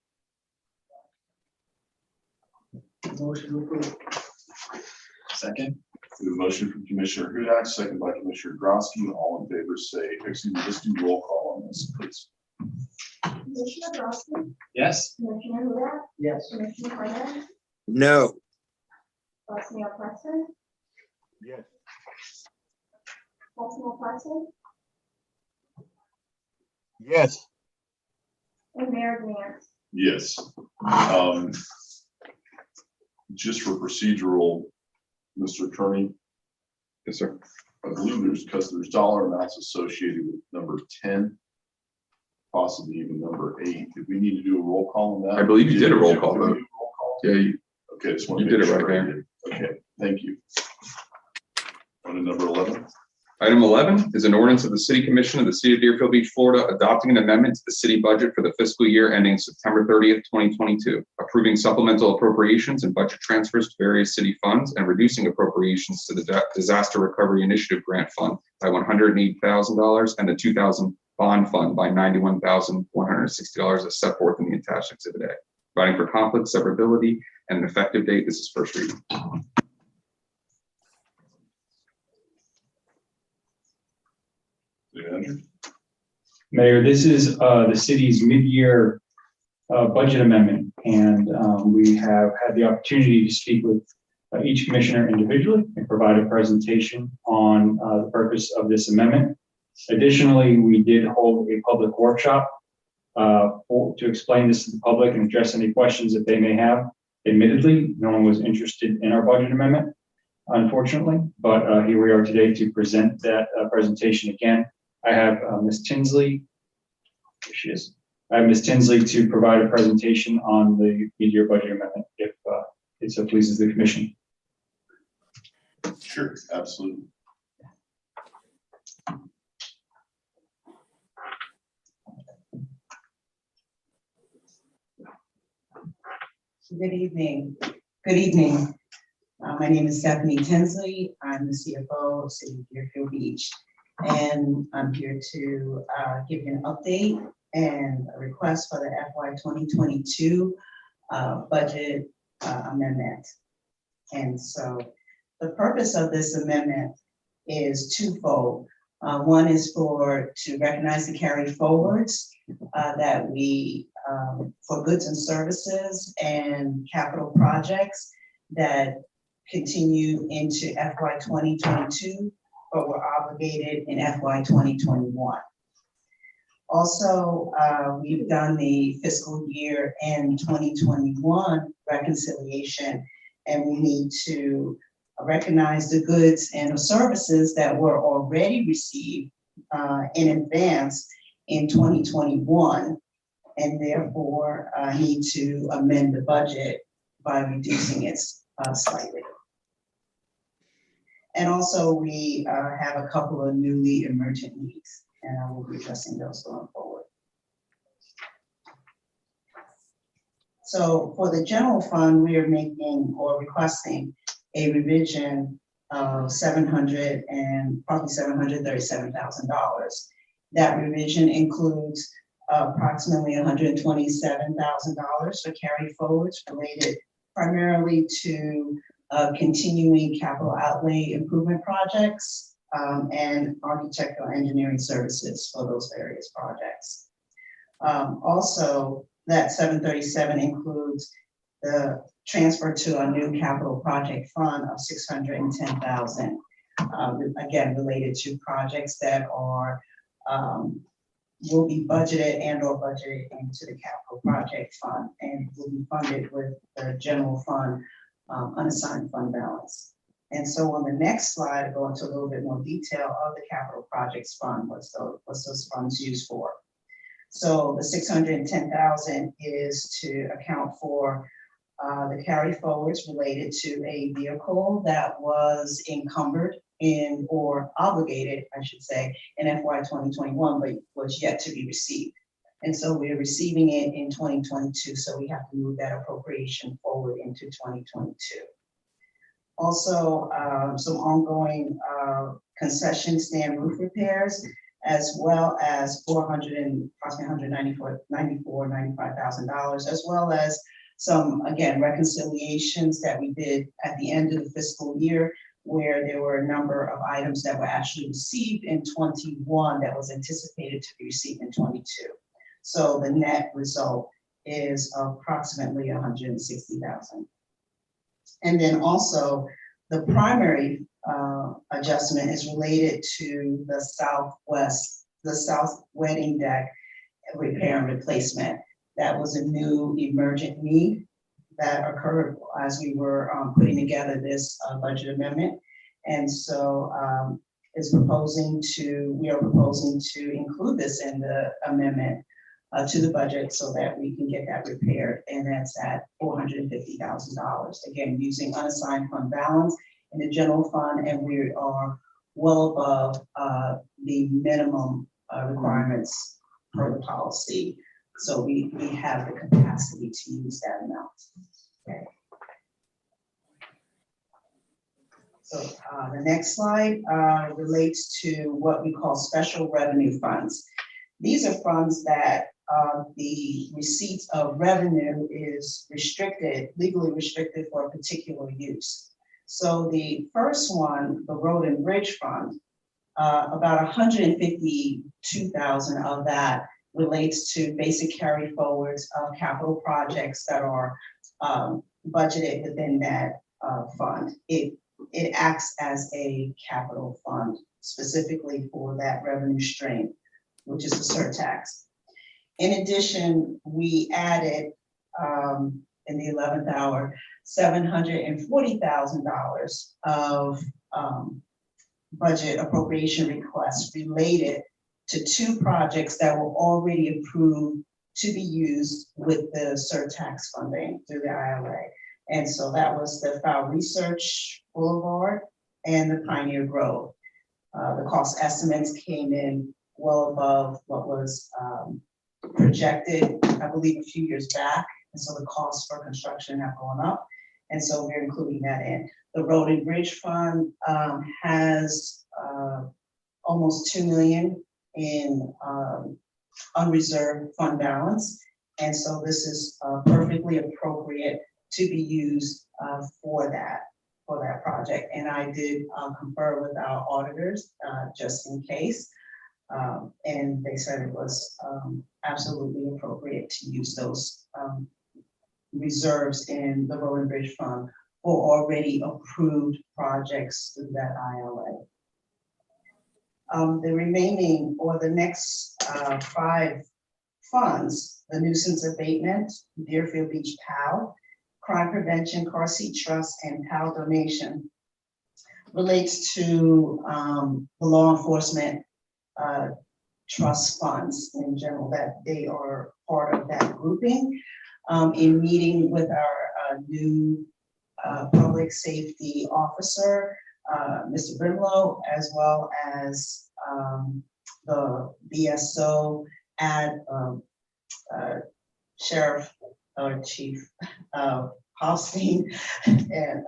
Speaker 12: Motion to approve.
Speaker 9: Second.
Speaker 1: We have a motion from Commissioner Hudak, second by Commissioner Grosky. All in favor say, excuse me, let's do roll call on this, please.
Speaker 2: Commissioner Grossi,
Speaker 9: Yes.
Speaker 2: Commissioner Hudak,
Speaker 12: Yes.
Speaker 2: Commissioner Parnas,
Speaker 3: No,
Speaker 2: Vice Mayor Preston,
Speaker 4: Yes.
Speaker 2: Vice Mayor Preston,
Speaker 4: Yes.
Speaker 2: and Mayor Vance.
Speaker 1: Yes. Just for procedural, Mr. Attorney,
Speaker 6: Yes, sir.
Speaker 1: I believe because there's dollar amounts associated with number 10, possibly even number 8. Did we need to do a roll call on that?
Speaker 6: I believe you did a roll call
Speaker 1: Did we
Speaker 6: vote.
Speaker 1: do a roll call?
Speaker 6: Yeah, you
Speaker 1: Okay, just want to
Speaker 6: You did
Speaker 1: make
Speaker 6: it right
Speaker 1: sure I
Speaker 6: there.
Speaker 1: did. Okay, thank you. On to number 11.
Speaker 6: Item 11 is an ordinance of the City Commission of the City of Deerfield Beach, Florida, adopting an amendment to the city budget for the fiscal year ending September 30th, 2022, approving supplemental appropriations and budget transfers to various city funds and reducing appropriations to the Disaster Recovery Initiative Grant Fund by $108,000 and the 2000 Bond Fund by $91,160 as set forth in the attached Exhibit A, providing for conflict, severability, and an effective date. This is first reading.
Speaker 1: Andrew?
Speaker 8: Mayor, this is the city's mid-year budget amendment, and we have had the opportunity to speak with each commissioner individually and provide a presentation on the purpose of this amendment. Additionally, we did hold a public workshop to explain this to the public and address any questions that they may have. Admittedly, no one was interested in our budget amendment, unfortunately, but here we are today to present that presentation again. I have Ms. Tinsley. Here she is. I have Ms. Tinsley to provide a presentation on the mid-year budget amendment, if it so pleases the commission.
Speaker 1: Sure, absolutely.
Speaker 13: Good evening. Good evening. My name is Stephanie Tinsley. I'm the CFO of City of Deerfield Beach. And I'm here to give you an update and a request for the FY 2022 budget amendment. And so the purpose of this amendment is twofold. One is to recognize the carry forwards that we, for goods and services and capital projects that continue into FY 2022, but were obligated in FY 2021. Also, we've done the fiscal year end 2021 reconciliation, and we need to recognize the goods and the services that were already received in advance in 2021, and therefore need to amend the budget by reducing it slightly. And also we have a couple of newly emergent needs, and I will be addressing those going forward. So for the general fund, we are making or requesting a revision of $737,000. That revision includes approximately $127,000 for carry forwards related primarily to continuing capital outlay improvement projects and architectural engineering services for those various projects. Also, that 737 includes the transfer to a new capital project fund of $610,000. Again, related to projects that are, will be budgeted and or budgeted into the capital project fund and will be funded with the general fund unassigned fund balance. And so on the next slide, I'll go into a little bit more detail of the capital projects fund, what's those funds used for. So the 610,000 is to account for the carry forwards related to a vehicle that was encumbered in or obligated, I should say, in FY 2021, but was yet to be received. And so we're receiving it in 2022, so we have to move that appropriation forward into 2022. Also, some ongoing concession stand roof repairs, as well as approximately $95,000, as well as some, again, reconciliations that we did at the end of the fiscal year, where there were a number of items that were actually received in 21 that was anticipated to be received in 22. So the net result is approximately 160,000. And then also the primary adjustment is related to the south wedding deck repair and replacement. That was a new emergent need that occurred as we were putting together this budget amendment. And so we are proposing to include this in the amendment to the budget so that we can get that repaired. And that's at $450,000. Again, using unassigned fund balance in the general fund, and we are well above the minimum requirements per the policy. So we have the capacity to use that amount. Okay. So the next slide relates to what we call special revenue funds. These are funds that the receipts of revenue is restricted, legally restricted for a particular use. So the first one, the Road and Bridge Fund, about 152,000 of that relates to basic carry forwards of capital projects that are budgeted within that fund. It acts as a capital fund specifically for that revenue stream, which is the surtax. In addition, we added in the 11th hour, $740,000 of budget appropriation requests related to 2 projects that were already approved to be used with the surtax funding through the ILA. And so that was the File Research Boulevard and the Pioneer Grove. The cost estimates came in well above what was projected, I believe, a few years back. And so the costs for construction have gone up. And so we're including that in. The Road and Bridge Fund has almost $2 million in unreserved fund balance. And so this is perfectly appropriate to be used for that project. And I did confer with our auditors just in case. And they said it was absolutely appropriate to use those reserves in the Road and Bridge Fund for already approved projects through that ILA. The remaining or the next 5 funds, the nuisance abatement, Deerfield Beach PAL, crime prevention, car seat trust, and PAL donation, relates to the law enforcement trust funds in general, that they are part of that grouping. In meeting with our new public safety officer, Mr. Brimlow, as well as the BSO and Sheriff Chief Hofstein and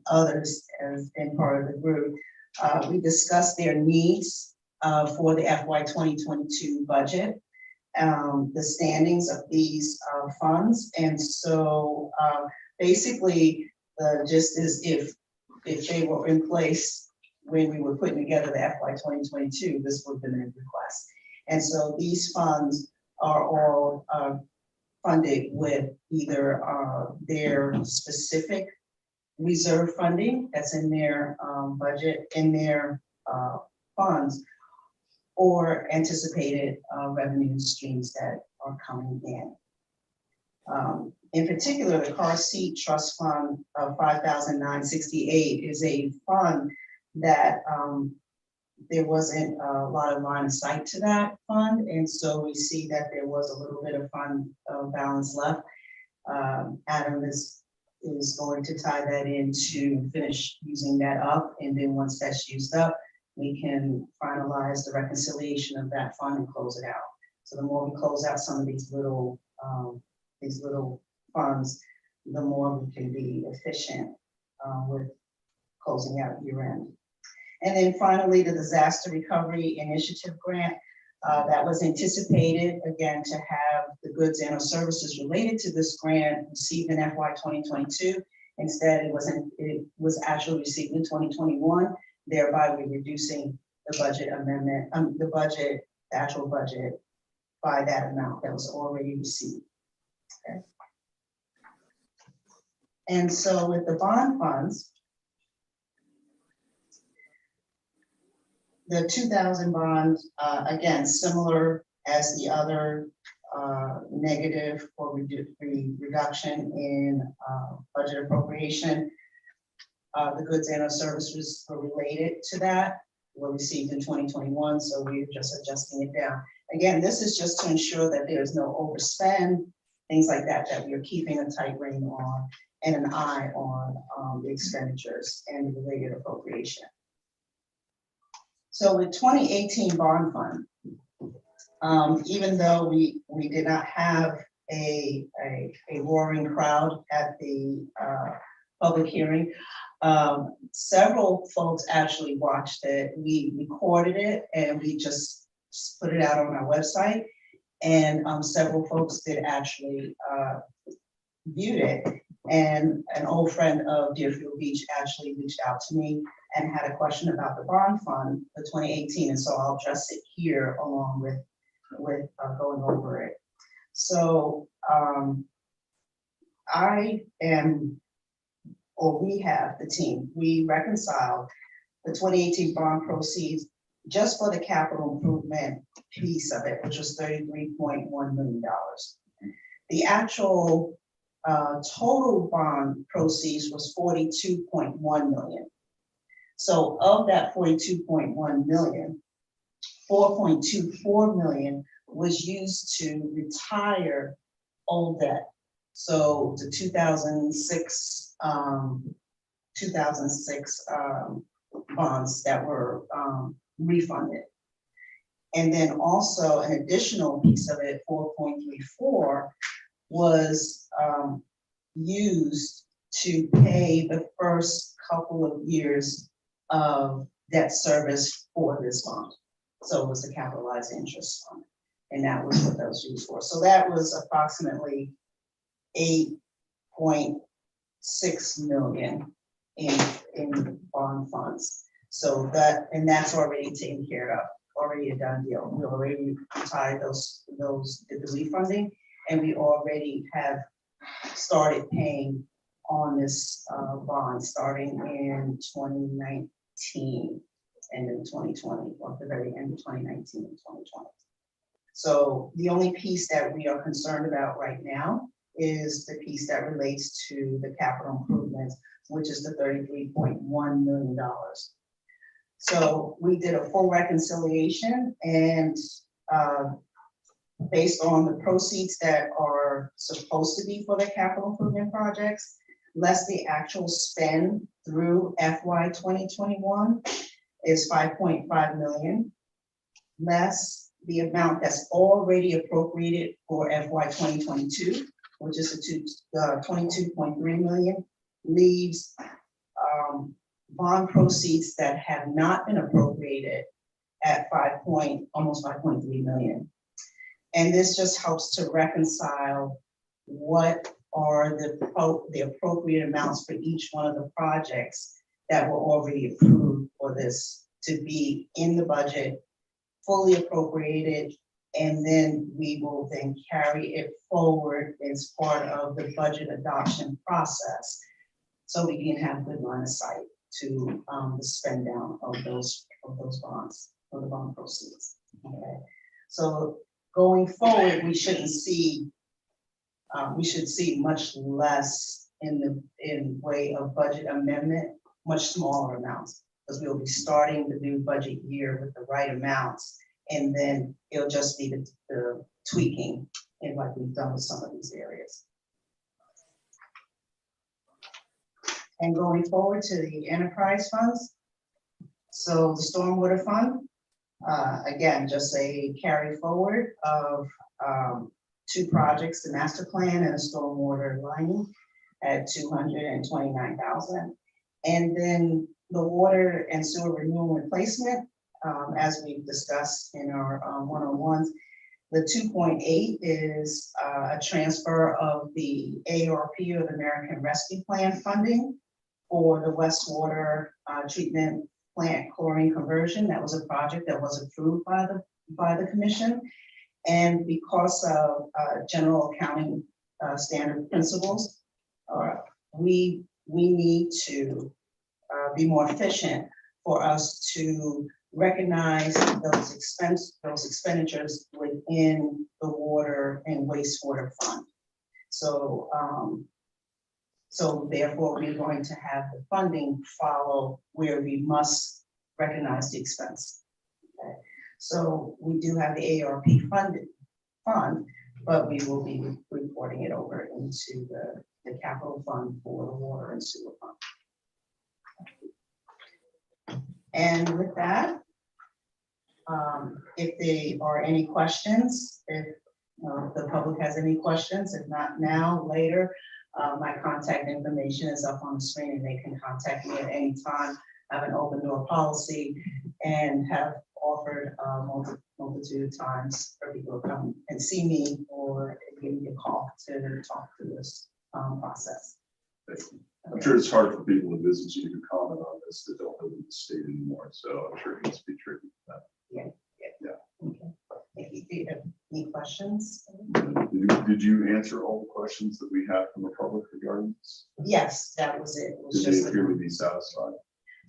Speaker 13: others as in part of the group. We discussed their needs for the FY 2022 budget, the standings of these funds. And so basically the gist is if they were in place when we were putting together the FY 2022, this would have been a request. And so these funds are all funded with either their specific reserve funding that's in their budget, in their funds, or anticipated revenue streams that are coming in. In particular, the car seat trust fund of $5,968 is a fund that there wasn't a lot of line of sight to that fund, and so we see that there was a little bit of fund balance left. Adam is going to tie that in to finish using that up, and then once that's used up, we can finalize the reconciliation of that fund and close it out. So the more we close out some of these little funds, the more we can be efficient with closing out year end. And then finally, the Disaster Recovery Initiative grant that was anticipated, again, to have the goods and or services related to this grant received in FY 2022. Instead, it was actually received in 2021, thereby we're reducing the budget amendment, the actual budget by that amount that was already received. Okay. And so with the bond funds, the 2000 bonds, again, similar as the other negative or reduction in budget appropriation. The goods and or services were related to that, were received in 2021, so we're just adjusting it down. Again, this is just to ensure that there is no overspend, things like that, that we are keeping a tight rein on and an eye on the expenditures and the related appropriation. So with 2018 bond fund, even though we did not have a roaring crowd at the public hearing, several folks actually watched it. We recorded it and we just put it out on our website, and several folks did actually viewed it. And an old friend of Deerfield Beach actually reached out to me and had a question about the bond fund for 2018, and so I'll address it here along with going over it. So we have the team, we reconciled the 2018 bond proceeds just for the capital improvement piece of it, which was $33.1 million. The actual total bond proceeds was $42.1 million. So of that $42.1 million, $4.24 million was used to retire old debt. So the 2006 bonds that were refunded. And then also an additional piece of it, 4.34, was used to pay the first couple of years of debt service for this bond. So it was the capitalized interest fund, and that was what that was used for. So that was approximately $8.6 million in bond funds. So that's already taken care of, already a done deal. We already retired did the refunding, and we already have started paying on this bond starting in 2019 and in 2020, or the very end of 2019 and 2020. So the only piece that we are concerned about right now is the piece that relates to the capital improvements, which is the $33.1 million. So we did a full reconciliation, and based on the proceeds that are supposed to be for the capital improvement projects, less the actual spend through FY 2021 is $5.5 million, less the amount that's already appropriated for FY 2022, which is the $22.3 million, leaves bond proceeds that have not been appropriated at almost $5.3 million. And this just helps to reconcile what are the appropriate amounts for each one of the projects that were already approved for this to be in the budget, fully appropriated, And then we will then carry it forward as part of the budget adoption process. So we can have good line of sight to the spend down of those bonds, or the bond proceeds. Okay, so going forward, we should see much less in way of budget amendment, much smaller amounts, because we'll be starting the new budget year with the right amounts, and then it'll just be the tweaking, and like we've done with some of these areas. And going forward to the enterprise funds. So the stormwater fund, again, just a carry forward of 2 projects, the master plan and the stormwater lining at $229,000. And then the water and sewer renewal replacement, as we've discussed in our one-on-ones, the 2.8 is a transfer of the ARP, or the American Rescue Plan funding, for the wastewater treatment plant chlorine conversion. That was a project that was approved by the commission. And because of general accounting standard principles, we need to be more efficient for us to recognize those expenditures within the water and wastewater fund. So therefore, we're going to have the funding follow where we must recognize the expense. Okay. So we do have the ARP fund, but we will be reporting it over into the capital fund for the water and sewer fund. And with that, if there are any questions, if the public has any questions, if not now, later, my contact information is up on the screen, and they can contact me at any time. I have an open door policy and have offered multitude of times for people to come and see me or give me a call to talk through this process.
Speaker 1: I'm sure it's hard for people in business to even comment on this that don't live in the state anymore, so I'm sure it must be tricky.
Speaker 13: Okay. If you have any questions?
Speaker 1: Did you answer all the questions that we had from the public regarding this?
Speaker 13: Yes, that was it. It was
Speaker 1: Did
Speaker 13: just
Speaker 1: they appear to be satisfied?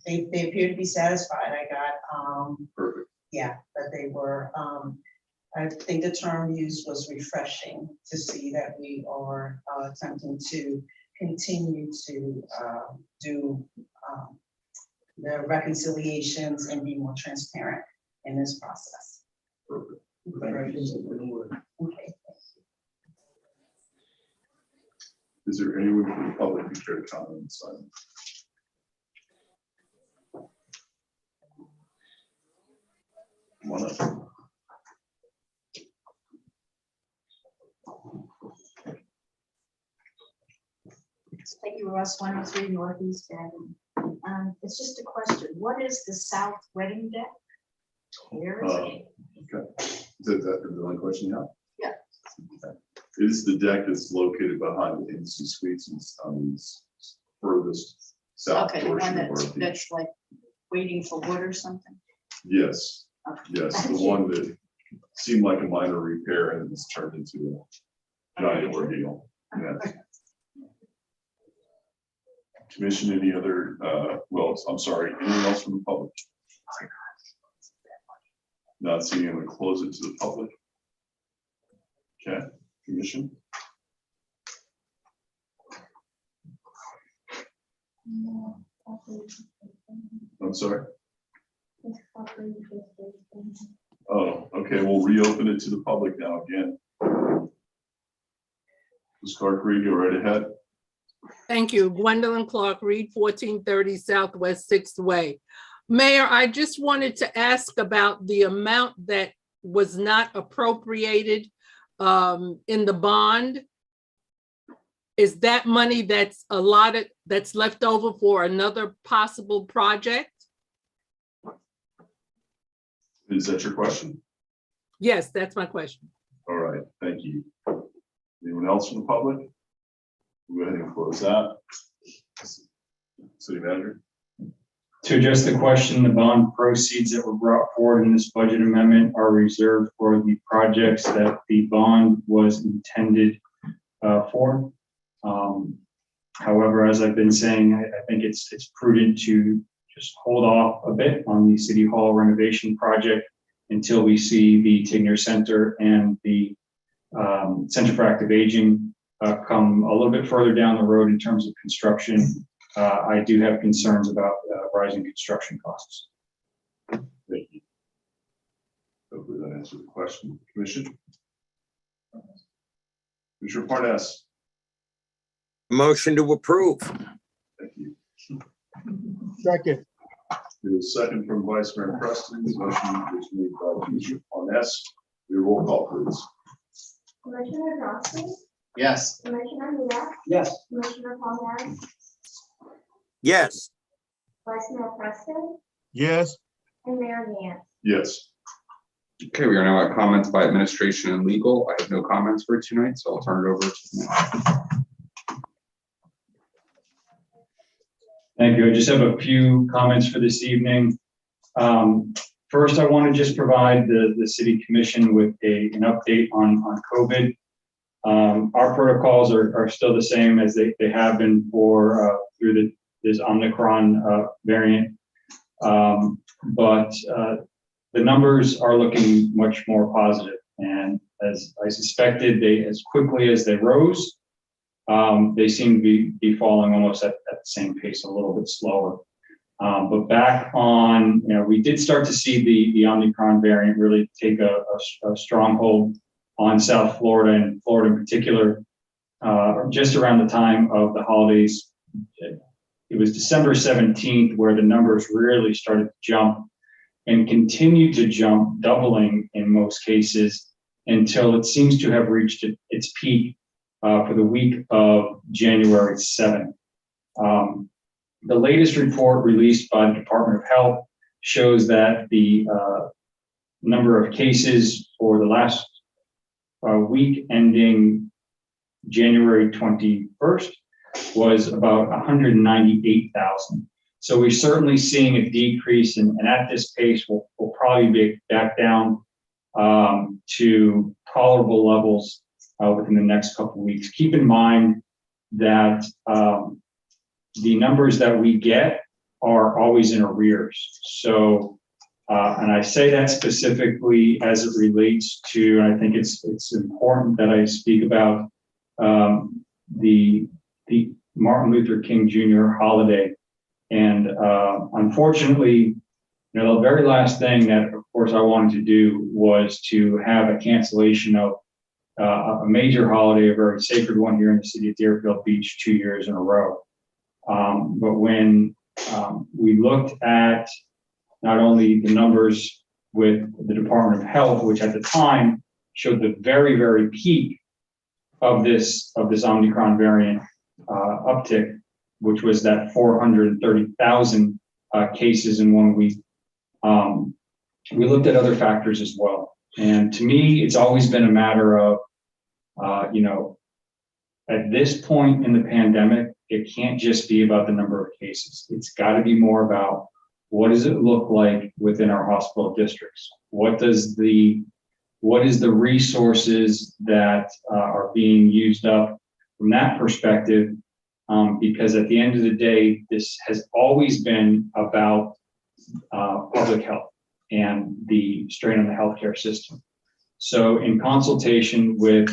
Speaker 13: they appear to be satisfied. I got
Speaker 1: Perfect.
Speaker 13: yeah, but they were I think the term used was refreshing, to see that we are attempting to continue to do the reconciliations and be more transparent in this process.
Speaker 1: Perfect.
Speaker 13: Okay.
Speaker 1: Is there anyone from the public who care to comment on this item? Come on up.
Speaker 10: Thank you, Russ, 103 Northeast Avenue. It's just a question. What is the south wedding deck? Where is it?
Speaker 1: Okay. Is that the only question you have?
Speaker 10: Yeah.
Speaker 1: Okay. It is the deck that's located behind the instant suites and on the furthest south
Speaker 10: Okay, the one
Speaker 1: portion of our
Speaker 10: that's
Speaker 1: beach.
Speaker 10: like waiting for wood or something?
Speaker 1: Yes,
Speaker 10: Okay.
Speaker 1: yes, the one that seemed like a minor repair and it's turned into a giant ordeal. Yes. Commission, any other, well, I'm sorry, anyone else from the public? Not seeing anyone, close it to the public. Okay, commission? I'm sorry? Oh, okay, we'll reopen it to the public now again. Ms. Clark, Reed, go right ahead.
Speaker 14: Thank you. Gwendolyn Clark, Reed, 1430 Southwest 6th Way. Mayor, I just wanted to ask about the amount that was not appropriated in the bond. Is that money that's allotted, that's left over for another possible project?
Speaker 1: Is that your question?
Speaker 14: Yes, that's my question.
Speaker 1: All right, thank you. Anyone else from the public? We'll go ahead and close that. City manager?
Speaker 8: To address the question, the bond proceeds that were brought forward in this budget amendment are reserved for the projects that the bond was intended for. However, as I've been saying, I think it's prudent to just hold off a bit on the City Hall renovation project until we see the Tigner Center and the Center for Active Aging come a little bit further down the road in terms of construction. I do have concerns about rising construction costs.
Speaker 1: Thank you. Hopefully that answered the question. Commission? Commissioner Parnas?
Speaker 3: Motion to approve.
Speaker 1: Thank you.
Speaker 11: Second.
Speaker 1: There was a second from Vice Mayor Preston. The motion was made by Commissioner Parnas. Your roll call, please.
Speaker 2: Commissioner Johnson,
Speaker 9: Yes.
Speaker 2: Commissioner Mia,
Speaker 12: Yes.
Speaker 2: Commissioner Parnas,
Speaker 3: Yes.
Speaker 2: Vice Mayor Preston,
Speaker 4: Yes.
Speaker 2: and Mayor Gantz.
Speaker 1: Yes.
Speaker 6: Okay, we are now at comments by administration and legal. I have no comments for tonight, so I'll turn it over to the
Speaker 8: Thank you. I just have a few comments for this evening. First, I want to just provide the City Commission with an update on COVID. Our protocols are still the same as they have been for through this Omicron variant. But the numbers are looking much more positive. And as I suspected, as quickly as they rose, they seem to be falling almost at the same pace, a little bit slower. But back on, we did start to see the Omicron variant really take a stronghold on South Florida, and Florida in particular, just around the time of the holidays. It was December 17th where the numbers really started to jump and continued to jump, doubling in most cases, until it seems to have reached its peak for the week of January 7th. The latest report released by the Department of Health shows that the number of cases for the last week ending January 21st was about 198,000. So we're certainly seeing a decrease, and at this pace, we'll probably be back down to tolerable levels within the next couple of weeks. Keep in mind that the numbers that we get are always in arrears. So, and I say that specifically as it relates to, and I think it's important that I speak about the Martin Luther King Jr. holiday. And unfortunately, the very last thing that, of course, I wanted to do was to have a cancellation of a major holiday, a very sacred one here in the city of Deerfield Beach 2 years in a row. But when we looked at not only the numbers with the Department of Health, which at the time showed the very, very peak of this Omicron variant uptick, which was that 430,000 cases in 1 week. We looked at other factors as well. And to me, it's always been a matter of, at this point in the pandemic, it can't just be about the number of cases. It's got to be more about what does it look like within our hospital districts? What is the resources that are being used up from that perspective? Because at the end of the day, this has always been about public health and the strain on the healthcare system. So in consultation with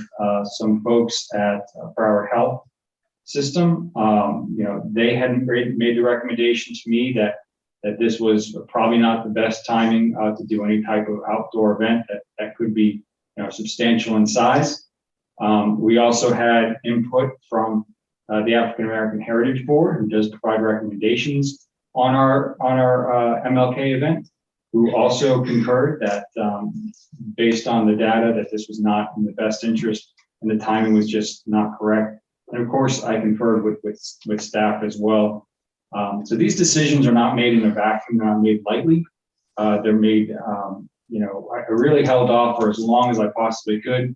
Speaker 8: some folks at Broward Health System, they hadn't made the recommendation to me that this was probably not the best timing to do any type of outdoor event that could be substantial in size. We also had input from the African American Heritage Board, who does provide recommendations on our MLK event, who also concurred that based on the data that this was not in the best interest and the timing was just not correct. And of course, I conferred with staff as well. So these decisions are not made in a vacuum, they're not made lightly. They're made, I really held off for as long as I possibly could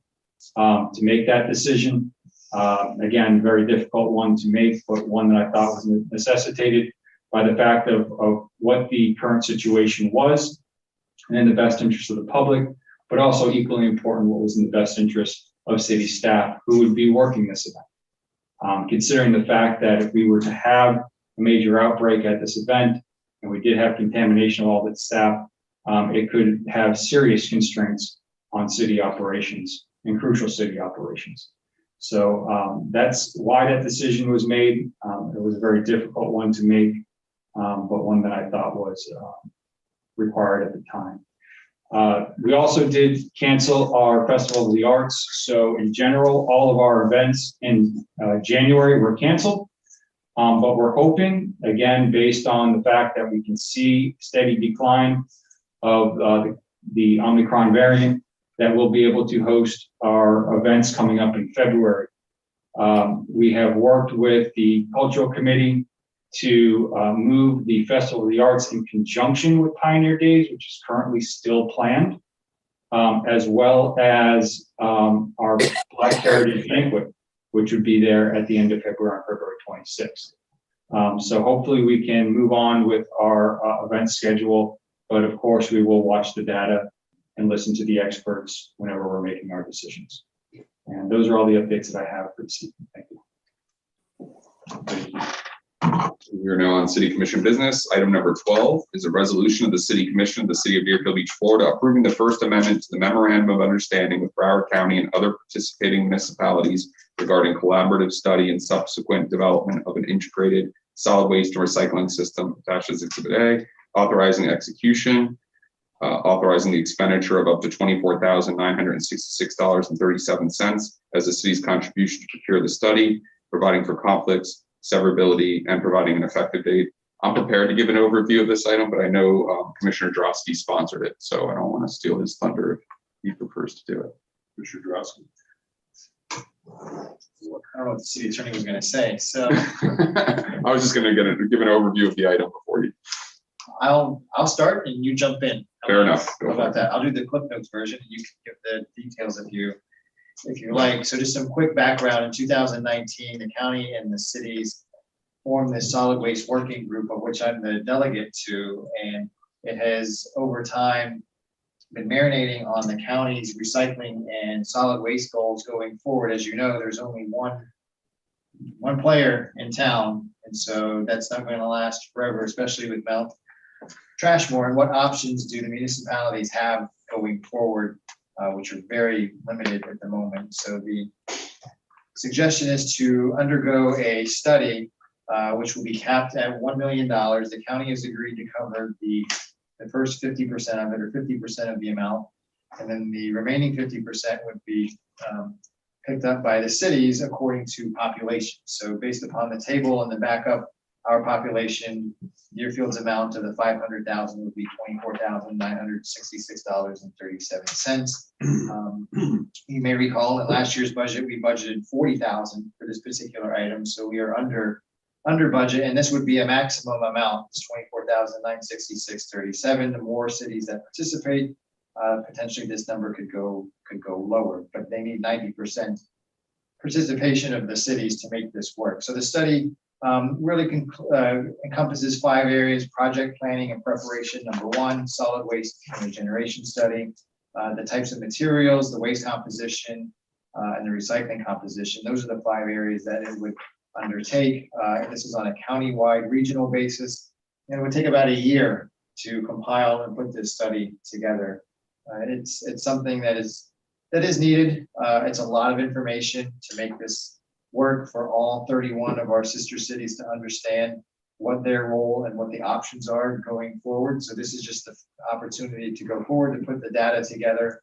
Speaker 8: to make that decision. Again, very difficult one to make, but one that I thought was necessitated by the fact of what the current situation was and in the best interest of the public, but also equally important, what was in the best interest of city staff who would be working this event. Considering the fact that if we were to have a major outbreak at this event, and we did have contamination of all the staff, it could have serious constraints on city operations and crucial city operations. So that's why that decision was made. It was a very difficult one to make, but one that I thought was required at the time. We also did cancel our Festival of the Arts. So in general, all of our events in January were canceled. But we're hoping, again, based on the fact that we can see steady decline of the Omicron variant, that we'll be able to host our events coming up in February. We have worked with the Cultural Committee to move the Festival of the Arts in conjunction with Pioneer Days, which is currently still planned, as well as our Black Heritage Banquet, which would be there at the end of February, on February 26th. So hopefully we can move on with our event schedule, but of course we will watch the data and listen to the experts whenever we're making our decisions. And those are all the updates that I have for this evening. Thank you.
Speaker 6: Thank you. We are now on City Commission business. Item number 12 is a resolution of the City Commission of the City of Deerfield Beach, Florida, approving the First Amendment to the Memorandum of Understanding with Broward County and other participating municipalities regarding collaborative study and subsequent development of an integrated solid waste and recycling system attached as Exhibit A, authorizing execution, authorizing the expenditure of up to $24,966.37 as the city's contribution to procure the study, providing for conflicts, severability, and providing an effective date. I'm prepared to give an overview of this item, but I know Commissioner Drosky sponsored it, so I don't want to steal his thunder if he prefers to do it.
Speaker 1: Commissioner Drosky.
Speaker 9: I don't know what the city attorney was gonna say, so
Speaker 6: I was just going to give an overview of the item before you.
Speaker 9: I'll start and you jump in.
Speaker 6: Fair enough. Go
Speaker 9: How
Speaker 6: for
Speaker 9: about
Speaker 6: it.
Speaker 9: that? I'll do the Cliff Notes version. You can give the details if you like. So just some quick background. In 2019, the county and the cities formed this solid waste working group, of which I'm the delegate to, and it has over time been marinating on the county's recycling and solid waste goals going forward. As you know, there's only one player in town, and so that's not going to last forever, especially with Mount Trashmore. And what options do the municipalities have going forward, which are very limited at the moment? So the suggestion is to undergo a study, which will be capped at $1 million. The county has agreed to cover the first 50% of it, or 50% of the amount, and then the remaining 50% would be picked up by the cities according to population. So based upon the table in the backup, our population, Deerfield's amount of the 500,000 would be $24,966.37. You may recall that last year's budget, we budgeted 40,000 for this particular item. So we are under budget, and this would be a maximum amount. It's 24,966.37. The more cities that participate, potentially this number could go lower, but they need 90% participation of the cities to make this work. So the study really encompasses 5 areas: project planning and preparation, number 1, solid waste regeneration study, the types of materials, the waste composition, and the recycling composition. Those are the 5 areas that it would undertake. This is on a county-wide regional basis, and it would take about a year to compile and put this study together. It's something that is needed. It's a lot of information to make this work for all 31 of our sister cities to understand what their role and what the options are going forward. So this is just the opportunity to go forward to put the data together,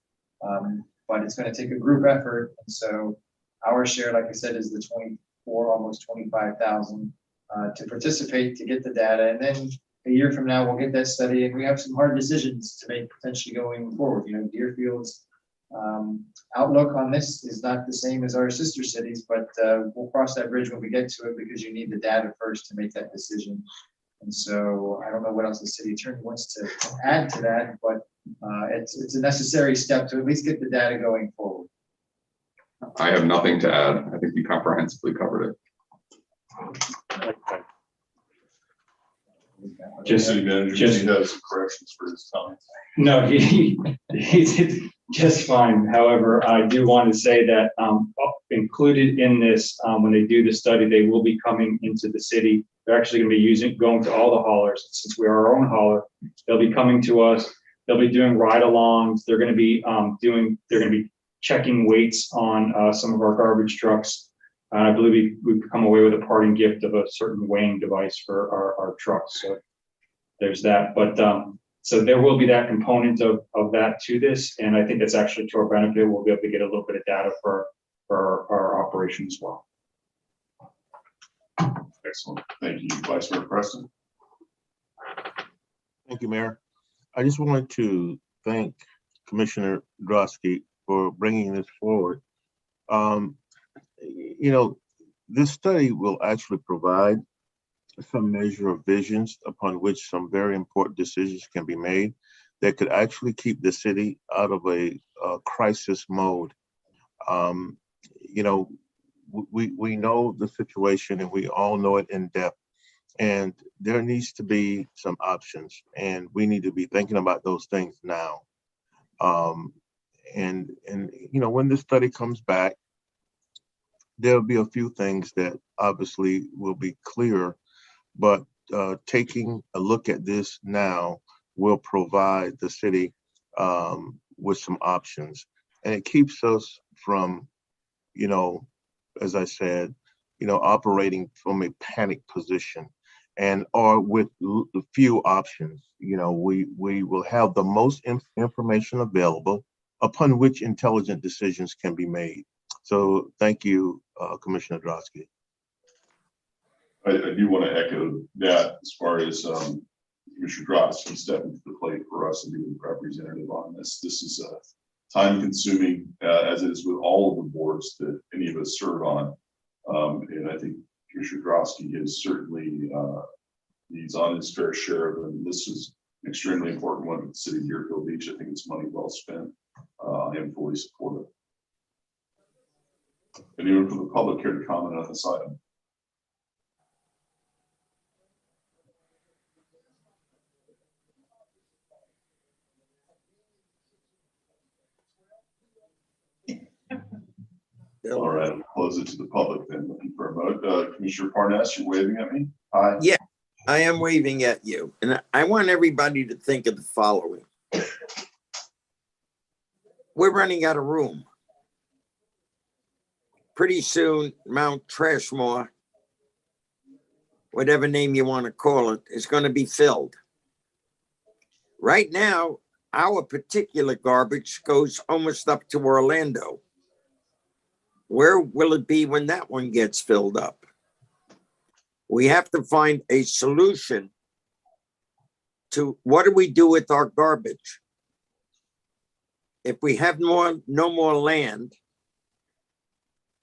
Speaker 9: but it's going to take a group effort. And so our share, like I said, is the 24, almost 25,000 to participate, to get the data. And then a year from now, we'll get that study, and we have some hard decisions to make potentially going forward. You know, Deerfield's outlook on this is not the same as our sister cities, but we'll cross that bridge when we get to it, because you need the data first to make that decision. And so I don't know what else the city attorney wants to add to that, but it's a necessary step to at least get the data going forward.
Speaker 6: I have nothing to add. I think you comprehensively covered it.
Speaker 1: City manager,
Speaker 8: just-
Speaker 1: he has some corrections for his comments.
Speaker 8: No, he's just fine. However, I do want to say that included in this, when they do the study, they will be coming into the city. They're actually going to be going to all the haulers. Since we are our own hauler, they'll be coming to us. They'll be doing ride-alongs. They're going to be checking weights on some of our garbage trucks. I believe we've come away with a parting gift of a certain weighing device for our trucks. So there's that. But so there will be that component of that to this, and I think that's actually to our benefit. We'll be able to get a little bit of data for our operation as well.
Speaker 1: Excellent. Thank you, Vice Mayor Preston.
Speaker 4: Thank you, Mayor. I just wanted to thank Commissioner Drosky for bringing this forward. You know, this study will actually provide some measure of visions upon which some very important decisions can be made that could actually keep the city out of a crisis mode. You know, we know the situation and we all know it in depth, and there needs to be some options, and we need to be thinking about those things now. And you know, when this study comes back, there'll be a few things that obviously will be clear, but taking a look at this now will provide the city with some options, and it keeps us from, you know, as I said, you know, operating from a panic position, and or with few options. You know, we will have the most information available upon which intelligent decisions can be made. So thank you, Commissioner Drosky.
Speaker 1: I do want to echo that as far as Commissioner Drosky stepping to the plate for us and being representative on this. This is time consuming, as it is with all of the boards that any of us serve on. And I think Commissioner Drosky is certainly, he's on his fair share of them. This is an extremely important one for the city of Deerfield Beach. I think it's money well spent. I am fully supportive. Anyone from the public care to comment on this item? All right, I'll close it to the public then. Looking for a vote. Commissioner Parnas, you're waving at me? Aye.
Speaker 3: Yeah, I am waving at you. And I want everybody to think of the following. We're running out of room. Pretty soon, Mount Trashmore, whatever name you want to call it, is going to be filled. Right now, our particular garbage goes almost up to Orlando. Where will it be when that one gets filled up? We have to find a solution to what do we do with our garbage? If we have no more land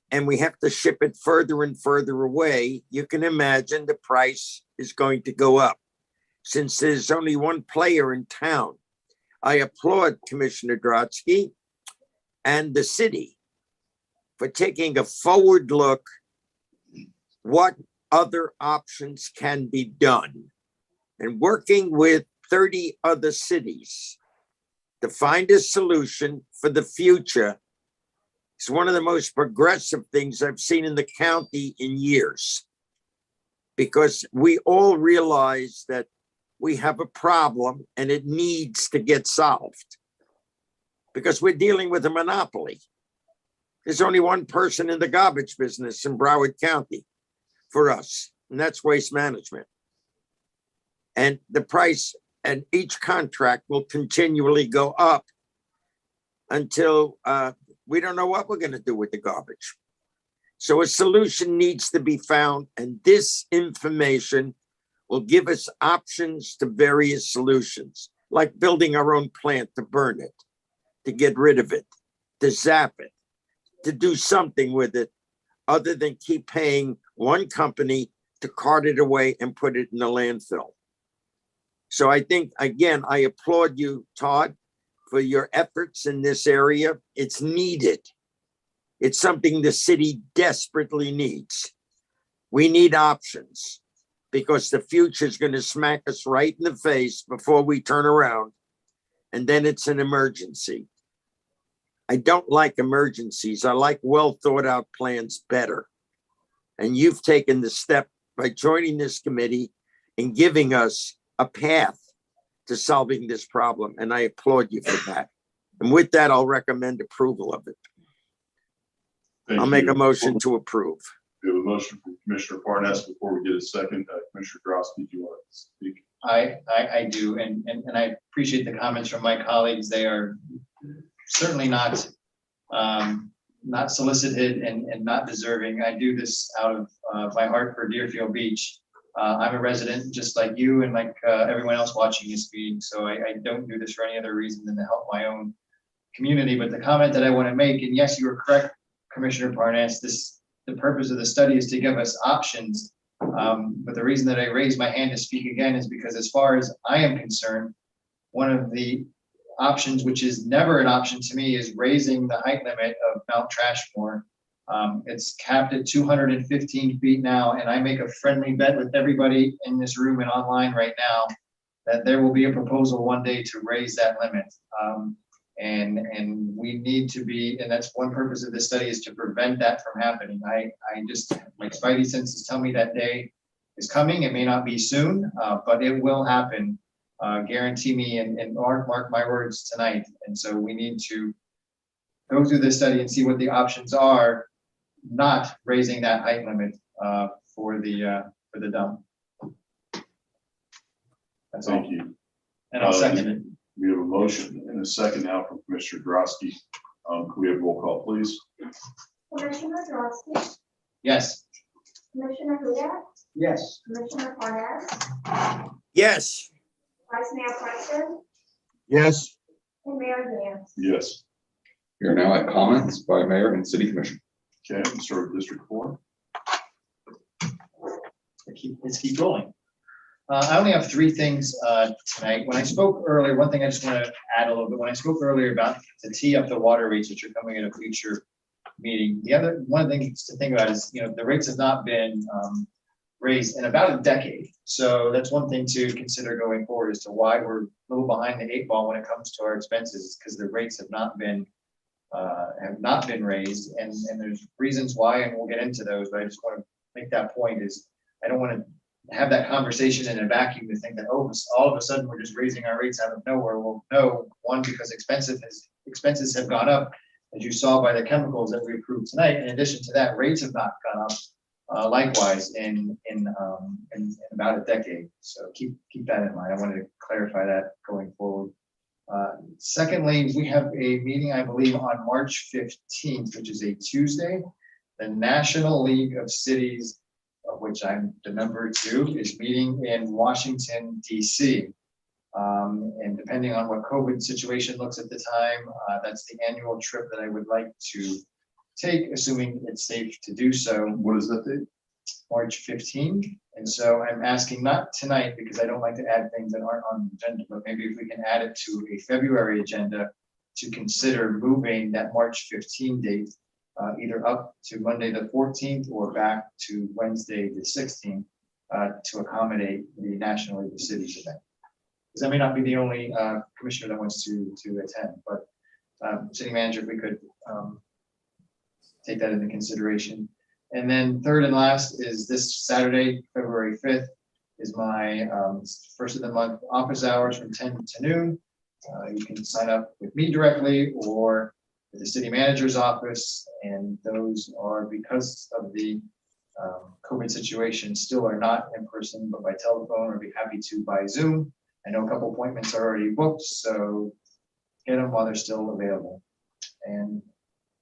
Speaker 3: and we have to ship it further and further away, you can imagine the price is going to go up. Since there's only one player in town, I applaud Commissioner Drosky and the city for taking a forward look what other options can be done and working with 30 other cities to find a solution for the future. It's one of the most progressive things I've seen in the county in years, because we all realize that we have a problem and it needs to get solved because we're dealing with a monopoly. There's only one person in the garbage business in Broward County for us, and that's Waste Management. And the price and each contract will continually go up until we don't know what we're going to do with the garbage. So a solution needs to be found, and this information will give us options to various solutions, like building our own plant to burn it, to get rid of it, to zap it, to do something with it other than keep paying one company to cart it away and put it in the landfill. So I think, again, I applaud you, Todd, for your efforts in this area. It's needed. It's something the city desperately needs. We need options because the future is going to smack us right in the face before we turn around. And then it's an emergency. I don't like emergencies. I like well thought out plans better. And you've taken the step by joining this committee and giving us a path to solving this problem. And I applaud you for that. And with that, I'll recommend approval of it.
Speaker 1: Thank
Speaker 3: I'll make
Speaker 1: you.
Speaker 3: a motion to approve.
Speaker 1: We have a motion from Commissioner Parnas. Before we get a second, Commissioner Grosky, do you want to speak?
Speaker 9: I do, and I appreciate the comments from my colleagues. They are certainly not solicited and not deserving. I do this out of my heart for Deerfield Beach. I'm a resident just like you and like everyone else watching this meeting, so I don't do this for any other reason than to help my own community. But the comment that I want to make, and yes, you are correct, Commissioner Parnas, the purpose of the study is to give us options. But the reason that I raised my hand to speak again is because as far as I am concerned, one of the options, which is never an option to me, is raising the height limit of Mount Trashmore. It's capped at 215 feet now, and I make a friendly bet with everybody in this room and online right now that there will be a proposal one day to raise that limit. And we need to be, and that's one purpose of this study, is to prevent that from happening. I just, my spidey senses tell me that day is coming. It may not be soon, but it will happen. Guarantee me and mark my words tonight. And so we need to go through this study and see what the options are, not raising that height limit for the dump. That's all.
Speaker 1: Thank you.
Speaker 9: And I'll second it.
Speaker 1: We have a motion and a second now from Commissioner Grosky. Can we have roll call, please?
Speaker 2: Commissioner Drosky,
Speaker 9: Yes.
Speaker 2: Commissioner Hudak,
Speaker 12: Yes.
Speaker 2: Commissioner Parnas,
Speaker 3: Yes.
Speaker 2: Vice Mayor Preston,
Speaker 4: Yes,
Speaker 2: and Mayor Dan.
Speaker 1: Yes.
Speaker 6: We are now at comments by mayor and city commission.
Speaker 1: Okay, let's start with District 4.
Speaker 9: Let's keep rolling. I only have three things tonight. When I spoke earlier, one thing I just want to add a little bit. When I spoke earlier about to tee up the water rates, which are coming at a future meeting, one of the things to think about is, the rates have not been raised in about a decade. So that's one thing to consider going forward as to why we're a little behind the 8 ball when it comes to our expenses, because the rates have not been raised, and there's reasons why, and we'll get into those. But I just want to make that point is I don't want to have that conversation in a vacuum to think that, oh, all of a sudden we're just raising our rates out of nowhere. Well, no, one, because expenses have gone up, as you saw by the chemicals that we approved tonight. In addition to that, rates have not gone up likewise in about a decade. So keep that in mind. I wanted to clarify that going forward. Secondly, we have a meeting, I believe, on March 15th, which is a Tuesday. The National League of Cities, of which I'm the member too, is meeting in Washington, DC. And depending on what COVID situation looks at the time, that's the annual trip that I would like to take, assuming it's safe to do so.
Speaker 1: What is that date?
Speaker 9: March 15. And so I'm asking, not tonight, because I don't like to add things that aren't on the agenda, but maybe if we can add it to a February agenda to consider moving that March 15 date either up to Monday the 14th or back to Wednesday the 16th to accommodate the National League of Cities event. Because I may not be the only commissioner that wants to attend, but city manager, if we could take that into consideration. And then third and last is this Saturday, February 5th, is my first of the month office hours from 10 to noon. You can sign up with me directly or the city manager's office, and those are, because of the COVID situation, still are not in person, but by telephone, or be happy to by Zoom. I know a couple appointments are already booked, so get them while they're still available. And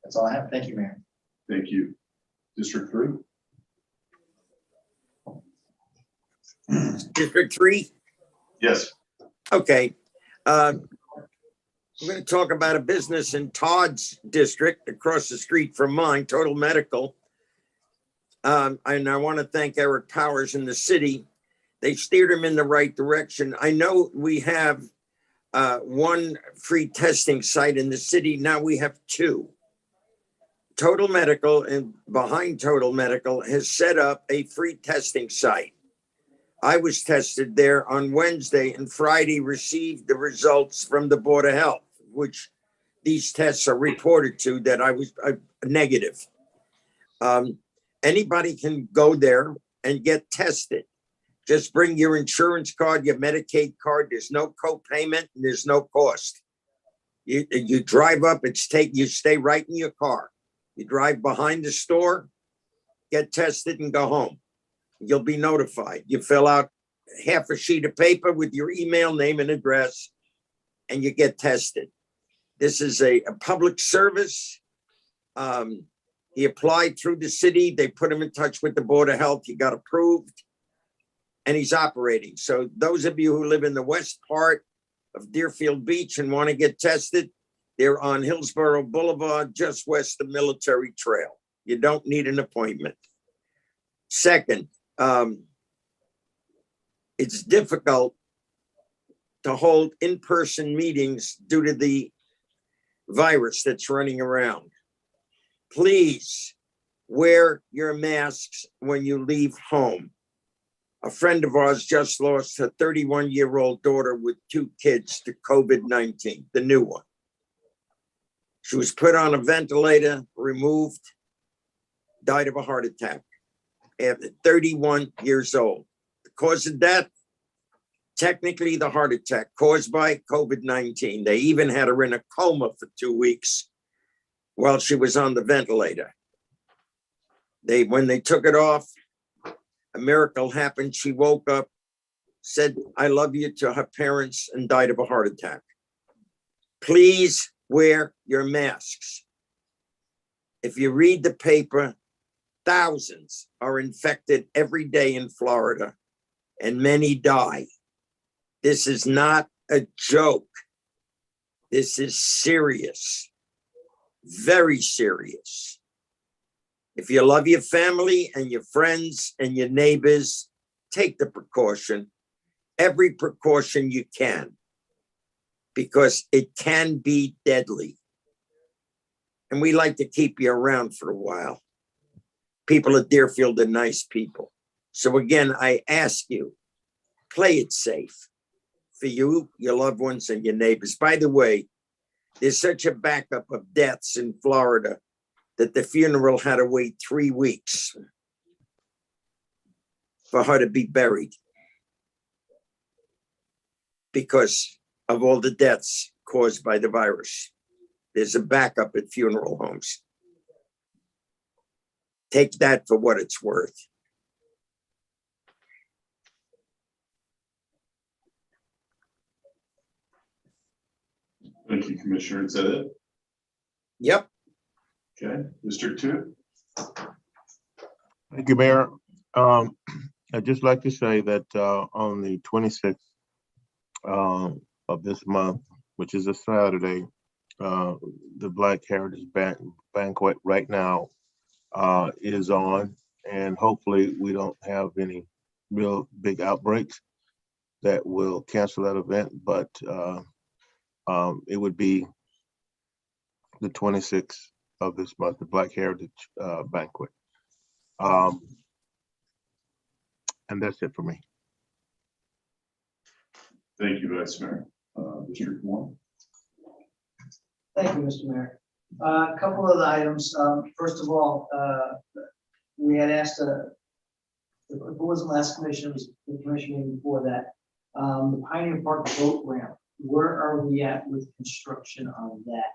Speaker 9: that's all I have. Thank you, Mayor.
Speaker 1: Thank you. District 3.
Speaker 3: District 3?
Speaker 1: Yes.
Speaker 3: Okay. We're going to talk about a business in Todd's district across the street from mine, Total Medical. And I want to thank Eric Powers in the city. They steered him in the right direction. I know we have one free testing site in the city. Now we have 2. Total Medical, and behind Total Medical, has set up a free testing site. I was tested there on Wednesday and Friday received the results from the Board of Health, which these tests are reported to that I was negative. Anybody can go there and get tested. Just bring your insurance card, your Medicaid card. There's no co-payment and there's no cost. You drive up, you stay right in your car. You drive behind the store, get tested and go home. You'll be notified. You fill out half a sheet of paper with your email, name and address, and you get tested. This is a public service. He applied through the city. They put him in touch with the Board of Health. He got approved and he's operating. So those of you who live in the west part of Deerfield Beach and want to get tested, they're on Hillsborough Boulevard, just west of Military Trail. You don't need an appointment. Second, it's difficult to hold in-person meetings due to the virus that's running around. Please wear your masks when you leave home. A friend of ours just lost her 31-year-old daughter with 2 kids to COVID-19, the new one. She was put on a ventilator, removed, died of a heart attack after 31 years old. The cause of death, technically the heart attack caused by COVID-19. They even had her in a coma for 2 weeks while she was on the ventilator. When they took it off, a miracle happened. She woke up, said, "I love you" to her parents and died of a heart attack. Please wear your masks. If you read the paper, thousands are infected every day in Florida and many die. This is not a joke. This is serious, very serious. If you love your family and your friends and your neighbors, take the precaution, every precaution you can, because it can be deadly. And we like to keep you around for a while. People at Deerfield are nice people. So again, I ask you, play it safe for you, your loved ones, and your neighbors. By the way, there's such a backup of deaths in Florida that the funeral had to wait 3 weeks for her to be buried because of all the deaths caused by the virus. There's a backup at funeral homes. Take that for what it's worth.
Speaker 1: Thank you, Commissioner. Is that it?
Speaker 3: Yep.
Speaker 1: Okay, Mr. Two.
Speaker 4: Thank you, Mayor. I'd just like to say that on the 26th of this month, which is a Saturday, the Black Heritage Banquet right now is on, and hopefully we don't have any real big outbreaks that will cancel that event, but it would be the 26th of this month, the Black Heritage Banquet. And that's it for me.
Speaker 1: Thank you, Vice Mayor. District 1.
Speaker 12: Thank you, Mr. Mayor. A couple of the items. First of all, we had asked, it wasn't last commission, it was the commission meeting before that. The Pioneer Park boat ramp, where are we at with construction on that?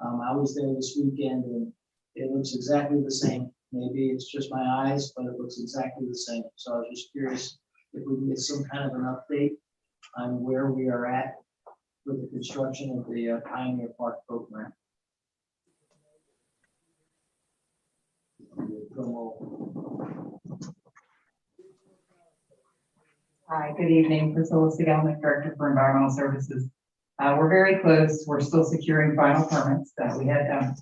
Speaker 12: I was there this weekend and it looks exactly the same. Maybe it's just my eyes, but it looks exactly the same. So I was just curious if we can get some kind of an update on where we are at with the construction of the Pioneer Park boat ramp.
Speaker 15: Hi, good evening. Priscilla Segal, Director for Environmental Services. We're very close. We're still securing final permits that we had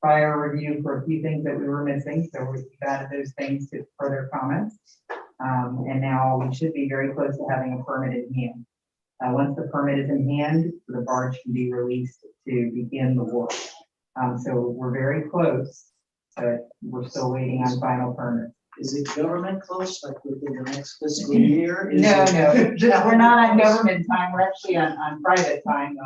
Speaker 15: prior review for a few things that we were missing. So we've added those things to further comments. And now we should be very close to having a permit in hand. Once the permit is in hand, the barge can be released to begin the work. So we're very close, but we're still waiting on final permits.
Speaker 12: Is it government close, like within the next fiscal year? Is
Speaker 15: No,
Speaker 12: it-
Speaker 15: no, we're not on government time, we're actually on private time.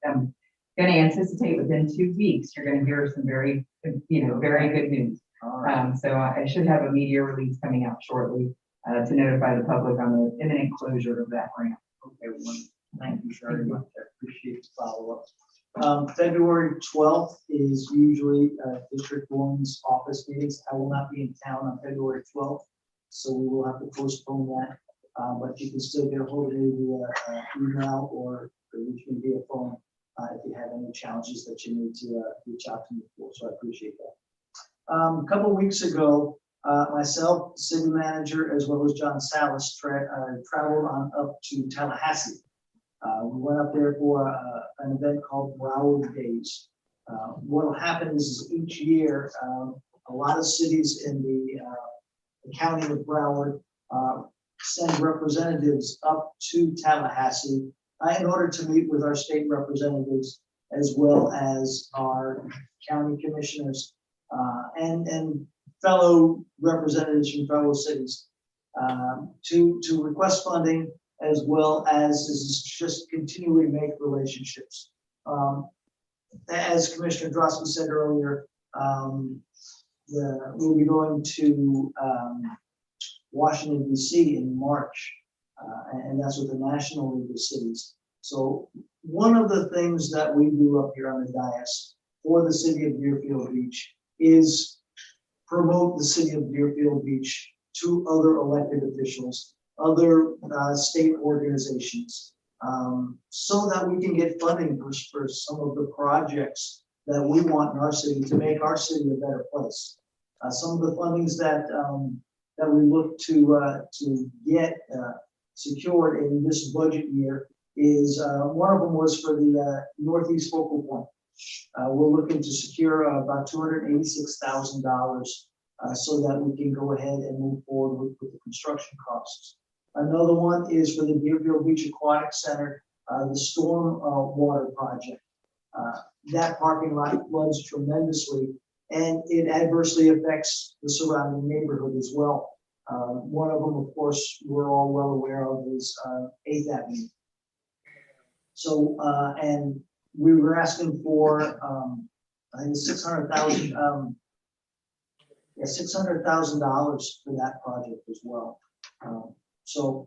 Speaker 15: I'm gonna anticipate within 2 weeks, you're gonna hear some very, very good news.
Speaker 12: All right.
Speaker 15: So I should have a media release coming out shortly to notify the public on the imminent closure of that ramp.
Speaker 12: Okay, wonderful. Thank you very much. I appreciate the follow-up. February 12th is usually District One's office meetings. I will not be in town on February 12th, so we will have to postpone that. But you can still get a hold of me via email or reach me via phone if you have any challenges that you need to reach out to me for. So I appreciate that. A couple of weeks ago, myself, city manager, as well as John Salas, traveled on up to Tallahassee. We went up there for an event called Broward Days. What will happen is each year, a lot of cities in the county of Broward send representatives up to Tallahassee in order to meet with our state representatives as well as our county commissioners and fellow representatives from fellow cities to request funding, as well as just continually make relationships. As Commissioner Drosky said earlier, we'll be going to Washington, D.C. in March, and that's with the National League of Cities. So one of the things that we do up here on the dais for the city of Deerfield Beach is promote the city of Deerfield Beach to other elected officials, other state organizations, so that we can get funding for some of the projects that we want in our city to make our city a better place. Some of the fundings that we look to get secured in this budget year is one of them was for the Northeast Focal Point. We're looking to secure about $286,000 so that we can go ahead and move forward with the construction costs. Another one is for the Deerfield Beach Aquatic Center, the storm water project. That parking lot floods tremendously, and it adversely affects the surrounding neighborhood as well. One of them, of course, we're all well aware of is 8th Avenue. So, and we were asking for, I think $600,000 for that project as well. So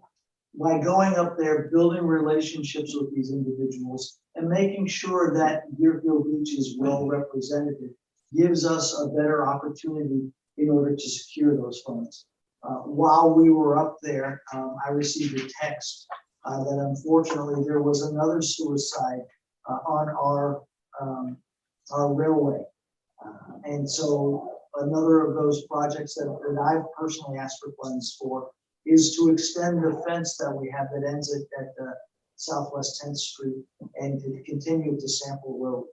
Speaker 12: by going up there, building relationships with these individuals and making sure that Deerfield Beach is well represented gives us a better opportunity in order to secure those funds. While we were up there, I received a text that unfortunately there was another suicide on our railway. And so another of those projects that I've personally asked for funds for is to extend the fence that we have that ends at Southwest 10th Street and to continue to Sample Road.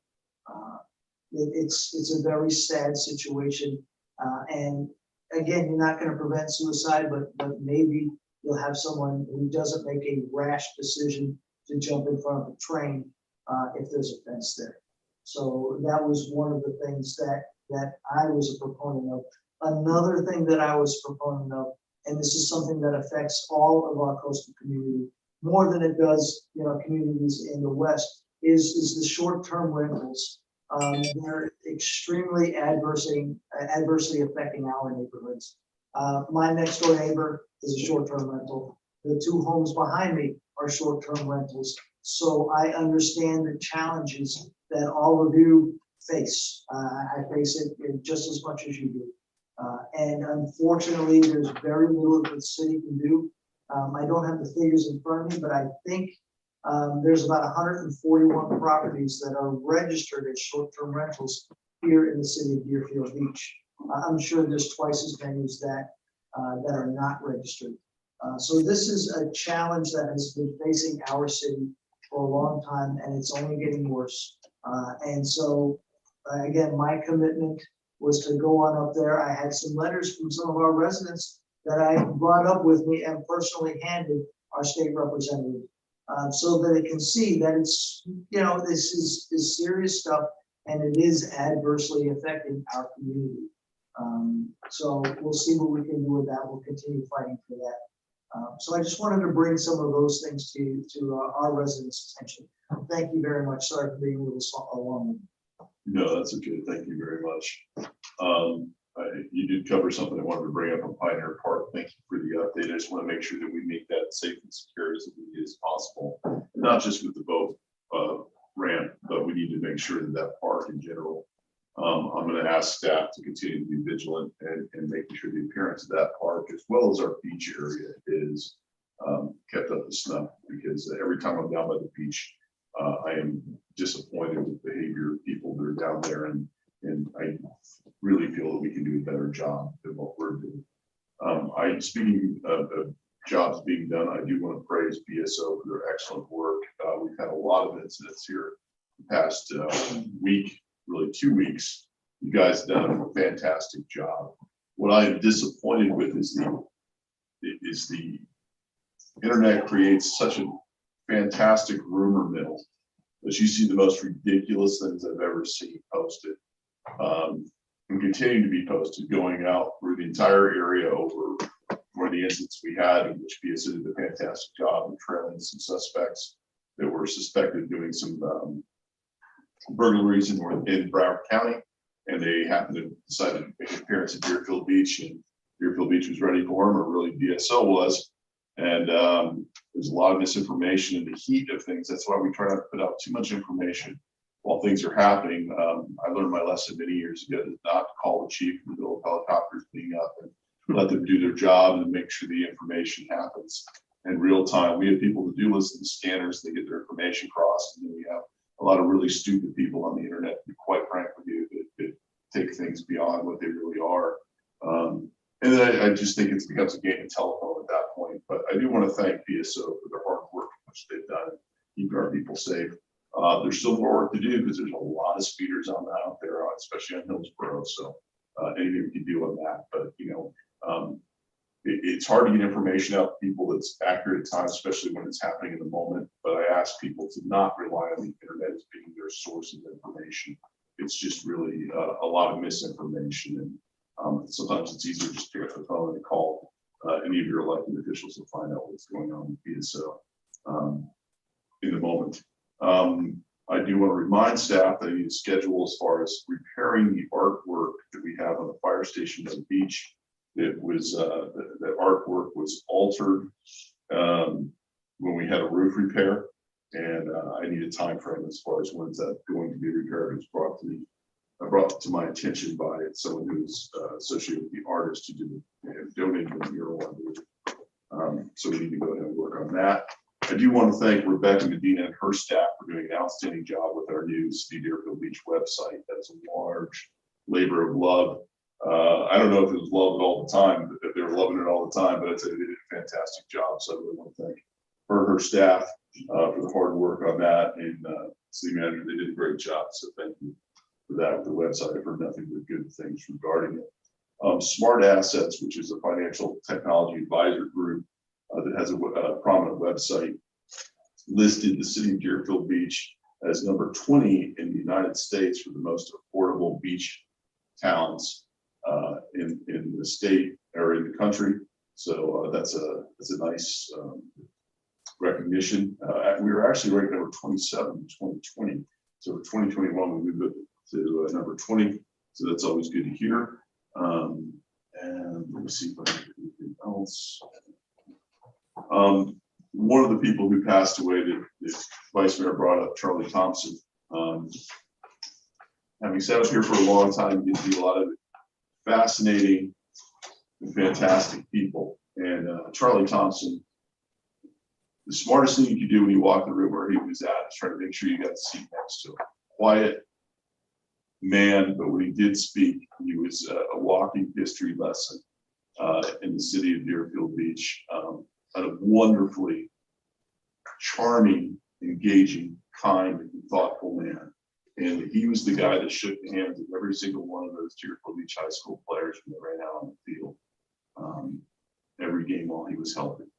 Speaker 12: It's a very sad situation. And again, you're not going to prevent suicide, but maybe you'll have someone who doesn't make a rash decision to jump in front of a train if there's a fence there. So that was one of the things that I was a proponent of. Another thing that I was a proponent of, and this is something that affects all of our coastal community more than it does, communities in the West, is the short-term rentals. They're extremely adversely affecting our neighborhoods. My next door neighbor is a short-term rental. The two homes behind me are short-term rentals. So I understand the challenges that all of you face. I face it just as much as you do. And unfortunately, there's very little that the city can do. I don't have the figures in front of me, but I think there's about 141 properties that are registered as short-term rentals here in the city of Deerfield Beach. I'm sure there's twice as many as that are not registered. So this is a challenge that has been facing our city for a long time, and it's only getting worse. And so, again, my commitment was to go on up there. I had some letters from some of our residents that I brought up with me and personally handed our state representative, so that it can see that it's, this is serious stuff and it is adversely affecting our community. So we'll see what we can do with that. We'll continue fighting for that. So I just wanted to bring some of those things to our residents' attention. Thank you very much. Sorry for being a little long.
Speaker 1: No, that's okay. Thank you very much. You did cover something I wanted to bring up on Pioneer Park. Thank you for the update. I just want to make sure that we make that safe and secure as easy as possible, not just with the boat ramp, but we need to make sure that that park in general. I'm going to ask staff to continue to be vigilant and making sure the appearance of that park, as well as our beach area, is kept up to snuff. Because every time I'm down by the beach, I am disappointed with the behavior of people that are down there, and I really feel that we can do a better job than what we're doing. Speaking of jobs being done, I do want to praise BSO for their excellent work. We've had a lot of incidents here the past week, really 2 weeks. You guys have done a fantastic job. What I am disappointed with is the internet creates such a fantastic rumor mill that you see the most ridiculous things I've ever seen posted, and continue to be posted, going out through the entire area over for the incidents we had, in which BSO did a fantastic job of trailing some suspects that were suspected of doing some burglaries in Broward County, and they happened to decide to make an appearance at Deerfield Beach, and Deerfield Beach was ready for them, or really BSO was. And there's a lot of misinformation in the heat of things. That's why we try not to put out too much information while things are happening. I learned my lesson many years ago to not call the chief in the middle of helicopters being up, and let them do their job and make sure the information happens in real time. We have people that do listen to scanners, they get their information crossed, and then we have a lot of really stupid people on the internet, who, quite frankly, that take things beyond what they really are. And then I just think it becomes a game of telephone at that point. But I do want to thank BSO for their hard work, which they've done, keeping our people safe. There's still more work to do because there's a lot of speeders out there, especially on Hillsborough. So anything we can do on that. But it's hard to get information out to people that's accurate at times, especially when it's happening in the moment. But I ask people to not rely on the internet as being their source of information. It's just really a lot of misinformation, and sometimes it's easier just to pick up the phone and call any of your elected officials to find out what's going on with BSO in the moment. I do want to remind staff that I need a schedule as far as repairing the artwork that we have on the fire station at the beach. It was the artwork was altered when we had a roof repair, and I need a time frame as far as when's that going to be repaired. It was brought to my attention by someone who's associated with the artist who donated the mural, I believe. So we need to go ahead and work on that. I do want to thank Rebecca Medina and her staff for doing an outstanding job with our new City Deerfield Beach website. That's a large labor of love. I don't know if it was loved all the time, but if they were loving it all the time, but they did a fantastic job. So I really want to thank her and her staff for the hard work on that. And city manager, they did a great job. So thank you for that with the website. I've heard nothing but good things regarding it. Smart Assets, which is a financial technology advisor group that has a prominent website, listed the city of Deerfield Beach as number 20 in the United States for the most affordable beach towns in the state or in the country. So that's a nice recognition. We were actually ranked number 27 in 2020. So for 2021, we moved up to number 20. So that's always good to hear. And let me see if I have anything else. One of the people who passed away that the Vice Mayor brought up, Charlie Thompson. Having sat up here for a long time, you get to see a lot of fascinating and fantastic people. And Charlie Thompson, the smartest thing you could do when you walk the room where he was at is try to make sure you got a seat next to him. Quiet man, but when he did speak, he was a walking history lesson in the city of Deerfield Beach. A wonderfully charming, engaging, kind, and thoughtful man. And he was the guy that shook the hands of every single one of those Deerfield Beach High School players when they ran out on the field. Every game while he was helping.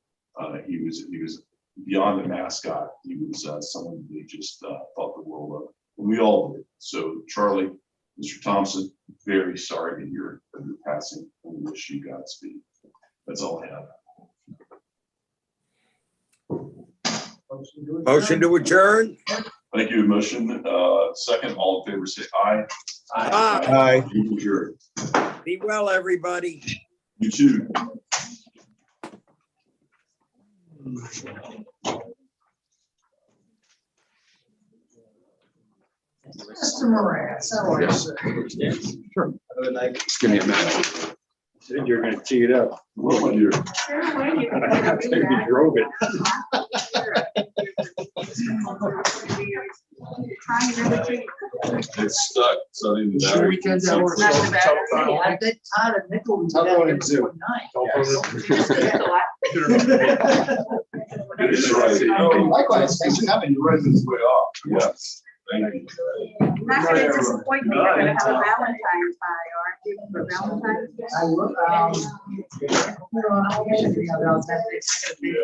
Speaker 1: He was beyond a mascot. He was someone they just thought the world of. And we all did. So Charlie, Mr. Thompson, very sorry to hear of your passing and wish you Godspeed. That's all I have.
Speaker 3: Motion to adjourn?
Speaker 1: Thank you. Motion, second, all in favor, say aye.
Speaker 3: Aye.
Speaker 1: You adjourn.
Speaker 3: Be well, everybody.
Speaker 1: You too.
Speaker 12: Mr. Moran, how are you, sir?
Speaker 6: Just give me a minute.
Speaker 8: Said you're gonna tee it up.
Speaker 1: Well, my dear.
Speaker 8: You drove it.
Speaker 1: It's stuck. So in the
Speaker 12: Sure
Speaker 1: battery.
Speaker 12: you can tell we're supposed to telephone. I bet Todd and Nickel was
Speaker 11: I'll
Speaker 12: down
Speaker 11: go
Speaker 12: there
Speaker 11: in Zoom.
Speaker 1: It is right.
Speaker 9: Oh, likewise, thanks for coming.
Speaker 1: You're right this way off. Yes. Thank you.
Speaker 10: Not gonna disappoint me, you're gonna have a Valentine's pie, aren't you, for Valentine's Day?
Speaker 12: I will, I should be about that.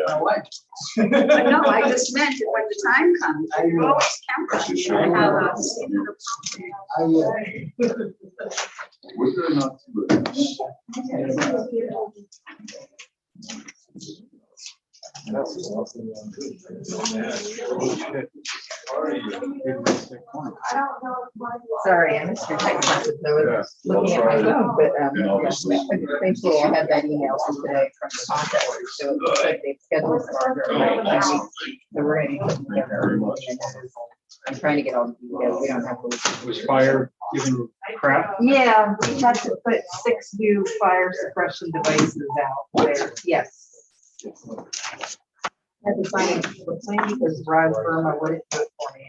Speaker 12: My wife.
Speaker 10: But no, I just meant that when the time comes,
Speaker 12: I
Speaker 10: you
Speaker 12: will.
Speaker 10: always count on you to have a season of something.
Speaker 12: I will.
Speaker 1: Was there not too
Speaker 15: Sorry, I missed your text message. I was looking at my phone, but, yes, thankfully I had that email from today from the contractor, so it looks like they've scheduled for our, so we're ready to put together. I'm trying to get all the details. We don't have to.
Speaker 8: Was fire giving crap?
Speaker 15: Yeah, we had to put 6 new fire suppression devices out there. Yes. Had to sign a claim because Rod Burma wouldn't do it for me.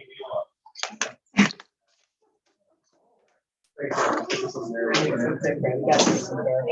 Speaker 15: It's okay, we got this in there.